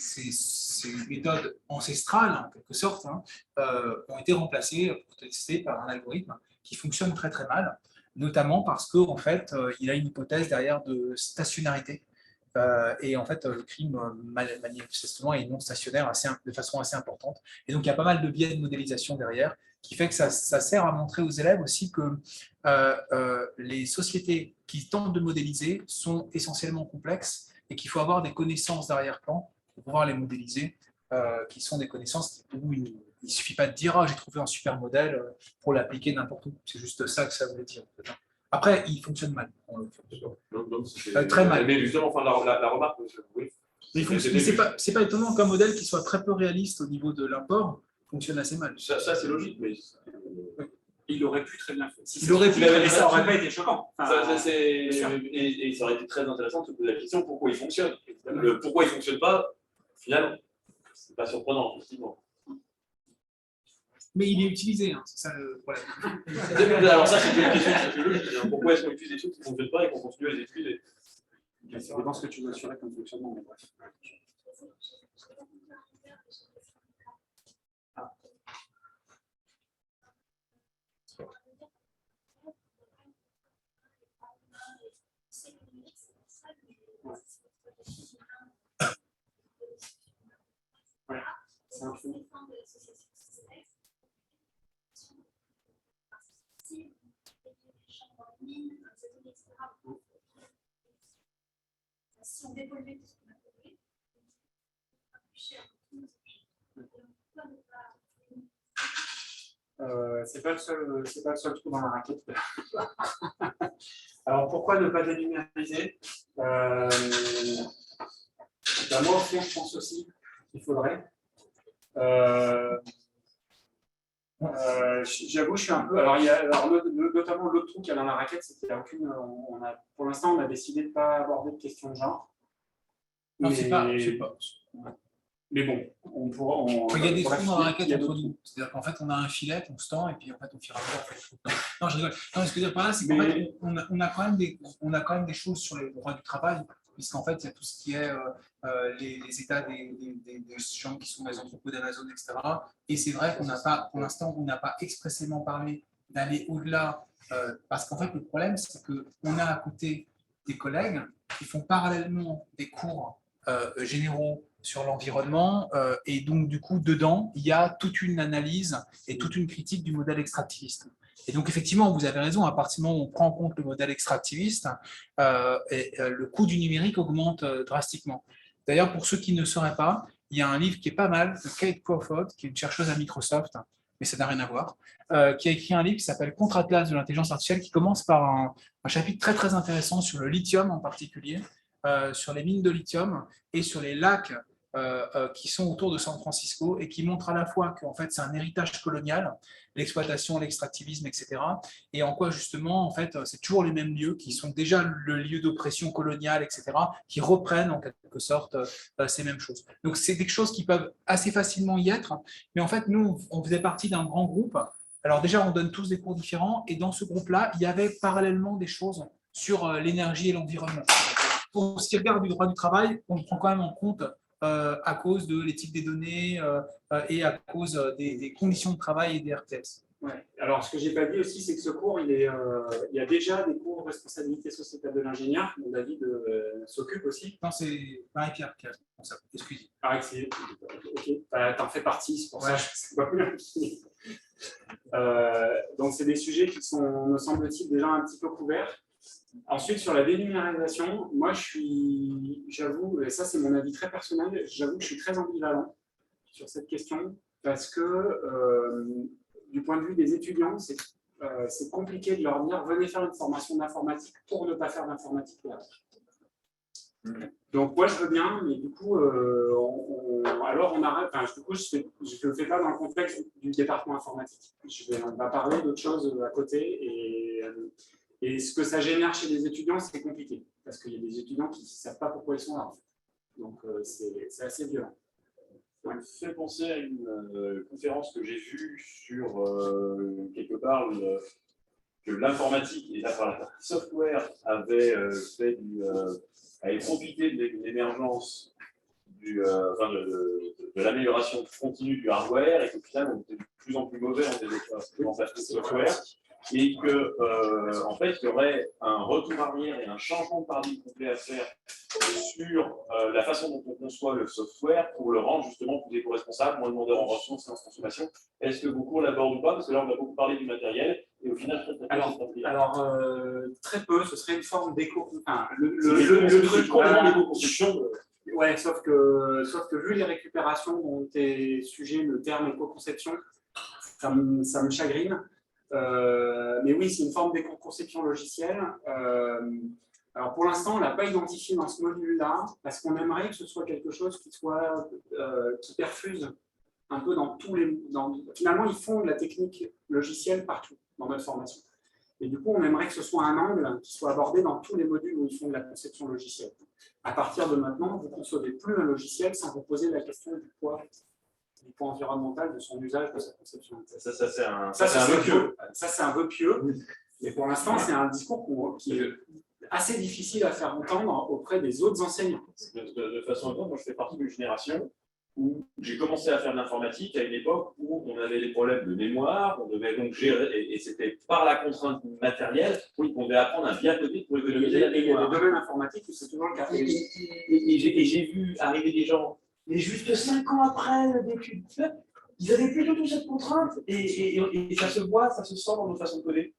méthodes ancestrales, en quelque sorte, ont été remplacées, testées par un algorithme qui fonctionne très très mal, notamment parce qu'en fait, il a une hypothèse derrière de stationnarité. Et en fait, le crime, manifestement, est non stationnaire de façon assez importante. Et donc, il y a pas mal de biais de modélisation derrière, qui fait que ça sert à montrer aux élèves aussi que les sociétés qui tentent de modéliser sont essentiellement complexes et qu'il faut avoir des connaissances d'arrière-plan pour pouvoir les modéliser, qui sont des connaissances où il ne suffit pas de dire « Ah, j'ai trouvé un super modèle pour l'appliquer n'importe où ». C'est juste ça que ça voulait dire. Après, il fonctionne mal. Très mal. Mais justement, enfin, la remarque, oui. Mais c'est pas étonnant qu'un modèle qui soit très peu réaliste au niveau de l'import fonctionne assez mal. Ça c'est logique, mais... Il aurait pu très bien faire. Mais ça n'aurait pas été choquant. Et ça aurait été très intéressant de se poser la question pourquoi il fonctionne. Pourquoi il ne fonctionne pas, finalement, c'est pas surprenant, effectivement. Mais il est utilisé, c'est ça le problème. Alors ça, c'est une question sociologique. Pourquoi est-ce qu'on utilise des trucs qui ne fonctionnent pas et qu'on continue à les utiliser? Ça dépend ce que tu veux assurer comme fonctionnement. Mais bref. Si on dépollue tout ce qu'on a produit, C'est pas le seul trou dans la raquette. Alors pourquoi ne pas dénumériser Moi au fond je pense aussi qu'il faudrait. J'avoue, je suis un peu. Alors, notamment l'autre trou qu'il y a dans la raquette, c'est qu'il n'y a aucune. Pour l'instant, on a décidé de ne pas aborder de questions de genre. Non, mais... c'est pas. Je sais pas. Mais bon, on pourra. Il y a des trous dans la raquette entre nous. C'est-à-dire qu'en fait, on a un filet, on se tend, et puis en fait, on file un peu. Non, je rigole. Non, ce que je veux dire par là, c'est qu'en fait, on a quand même des choses sur les droits du travail, puisqu'en fait, il y a tout ce qui est les états des gens qui sont dans les entrepôts d'Amazon, etc. Et c'est vrai qu'on n'a pas, pour l'instant, on n'a pas expressément parlé d'aller au-delà, parce qu'en fait, le problème, c'est qu'on a à côté des collègues qui font parallèlement des cours généraux sur l'environnement, et donc du coup dedans il y a toute une analyse et toute une critique du modèle extractiviste. Et donc effectivement vous avez raison, à partir du moment où on prend en compte le modèle extractiviste, le coût du numérique augmente drastiquement. D'ailleurs, pour ceux qui ne sauraient pas, il y a un livre qui est pas mal de Kate Crawford, qui est une chercheuse à Microsoft, mais ça n'a rien à voir, qui a écrit un livre qui s'appelle Contre-Atlas de l'intelligence artificielle, qui commence par un chapitre très très intéressant sur le lithium en particulier, sur les mines de lithium et sur les lacs qui sont autour de San Francisco, et qui montrent à la fois qu'en fait c'est un héritage colonial, l'exploitation, l'extractivisme, etc. Et en quoi justement en fait c'est toujours les mêmes lieux qui sont déjà le lieu d'oppression coloniale, etc. qui reprennent en quelque sorte ces mêmes choses. Donc c'est des choses qui peuvent assez facilement y être, mais en fait nous on faisait partie d'un grand groupe. Alors déjà on donne tous des cours différents, et dans ce groupe-là il y avait parallèlement des choses sur l'énergie et l'environnement. Pour ce qui regarde du droit du travail, on le prend quand même en compte à cause de l'éthique des données et à cause des conditions de travail et des RTS. Ouais. Alors, ce que je n'ai pas dit aussi, c'est que ce cours, il y a déjà des cours de responsabilité sociétale de l'ingénieur, dont David s'occupe aussi. Non, c'est Marie-Pierre qui est responsable. Excusez. Ah, ok, t'en fais partie, c'est pour ça que c'est pas bien. Donc, c'est des sujets qui sont, me semble-t-il, déjà un petit peu couverts. Ensuite, sur la dénumérisation, moi, j'avoue, et ça c'est mon avis très personnel, j'avoue que je suis très ambivalent sur cette question, parce que du point de vue des étudiants, c'est compliqué de leur dire venez faire une formation d'informatique pour ne pas faire d'informatique. Donc moi je veux bien, mais du coup, alors on arrête. Enfin, du coup, je ne le fais pas dans le contexte du département informatique. On va parler d'autres choses à côté, et ce que ça génère chez les étudiants, c'est compliqué, parce qu'il y a des étudiants qui ne savent pas pourquoi ils sont là. En fait. Donc, c'est assez violent. Ça me fait penser à une conférence que j'ai vue sur, quelque part, que l'informatique et la software avait profité de l'émergence de l'amélioration continue du hardware, et qu'au final, on était de plus en plus mauvais en développement de software. Et que, en fait, il y aurait un retour arrière et un changement de paradigme complet à faire sur la façon dont on conçoit le software pour le rendre justement plus éco-responsable, moins demandeur en ressources et en consommation. Est-ce que beaucoup on l'aborde ou pas? Parce que là, on a beaucoup parlé du matériel, et au final, très peu, ce serait une forme d'éco. Enfin, le truc complètement d'éco-construction. Ouais, sauf que vu les récupérations dont est sujet le terme éco-conception, ça me chagrine. Mais oui, c'est une forme d'éco-conception logicielle. Alors pour l'instant, on ne l'a pas identifié dans ce module-là, parce qu'on aimerait que ce soit quelque chose qui perfuse un peu dans tous les... Finalement, ils font de la technique logicielle partout dans notre formation. Et du coup, on aimerait que ce soit un angle qui soit abordé dans tous les modules où ils font de la conception logicielle. À partir de maintenant, vous ne concevez plus un logiciel sans vous poser la question du poids environnemental, de son usage, de sa conception. Ça c'est un vœu pieux. Ça, c'est un vœu pieux. Et pour l'instant, c'est un discours qui est assez difficile à faire entendre auprès des autres enseignants. De façon autrement, moi je fais partie d'une génération où j'ai commencé à faire de l'informatique à une époque où on avait des problèmes de mémoire, on devait donc gérer, et c'était par la contrainte matérielle, qu'on devait apprendre à bien coder pour économiser la mémoire. Il y a des domaines informatiques où c'est toujours le cas. Et j'ai vu arriver des gens, mais juste 5 ans après d'études, ils n'avaient plus du tout cette contrainte, et ça se voit, ça se sent dans nos façons de coder.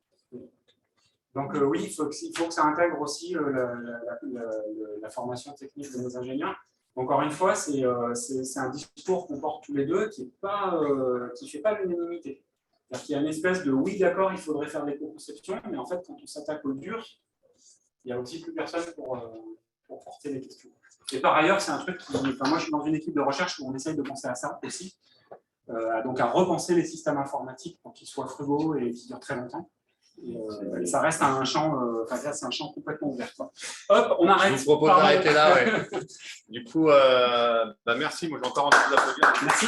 Donc oui, il faut que ça intègre aussi la formation technique de nos ingénieurs. Encore une fois, c'est un discours qu'on porte tous les deux qui ne fait pas l'unanimité. C'est-à-dire qu'il y a une espèce de oui, d'accord, il faudrait faire l'éco-conception, mais en fait, quand on s'attaque au dur, il n'y a aussi plus personne pour porter les questions. Et par ailleurs, c'est un truc qui. Enfin, moi, je suis dans une équipe de recherche où on essaye de penser à ça aussi. Donc, à repenser les systèmes informatiques pour qu'ils soient frugaux et qui durent très longtemps. Et ça reste un champ, c'est un champ complètement ouvert. Hop, on arrête. Je vous propose d'arrêter là. Ouais. Du coup, merci. Moi, j'ai encore envie de l'applaudir. Merci.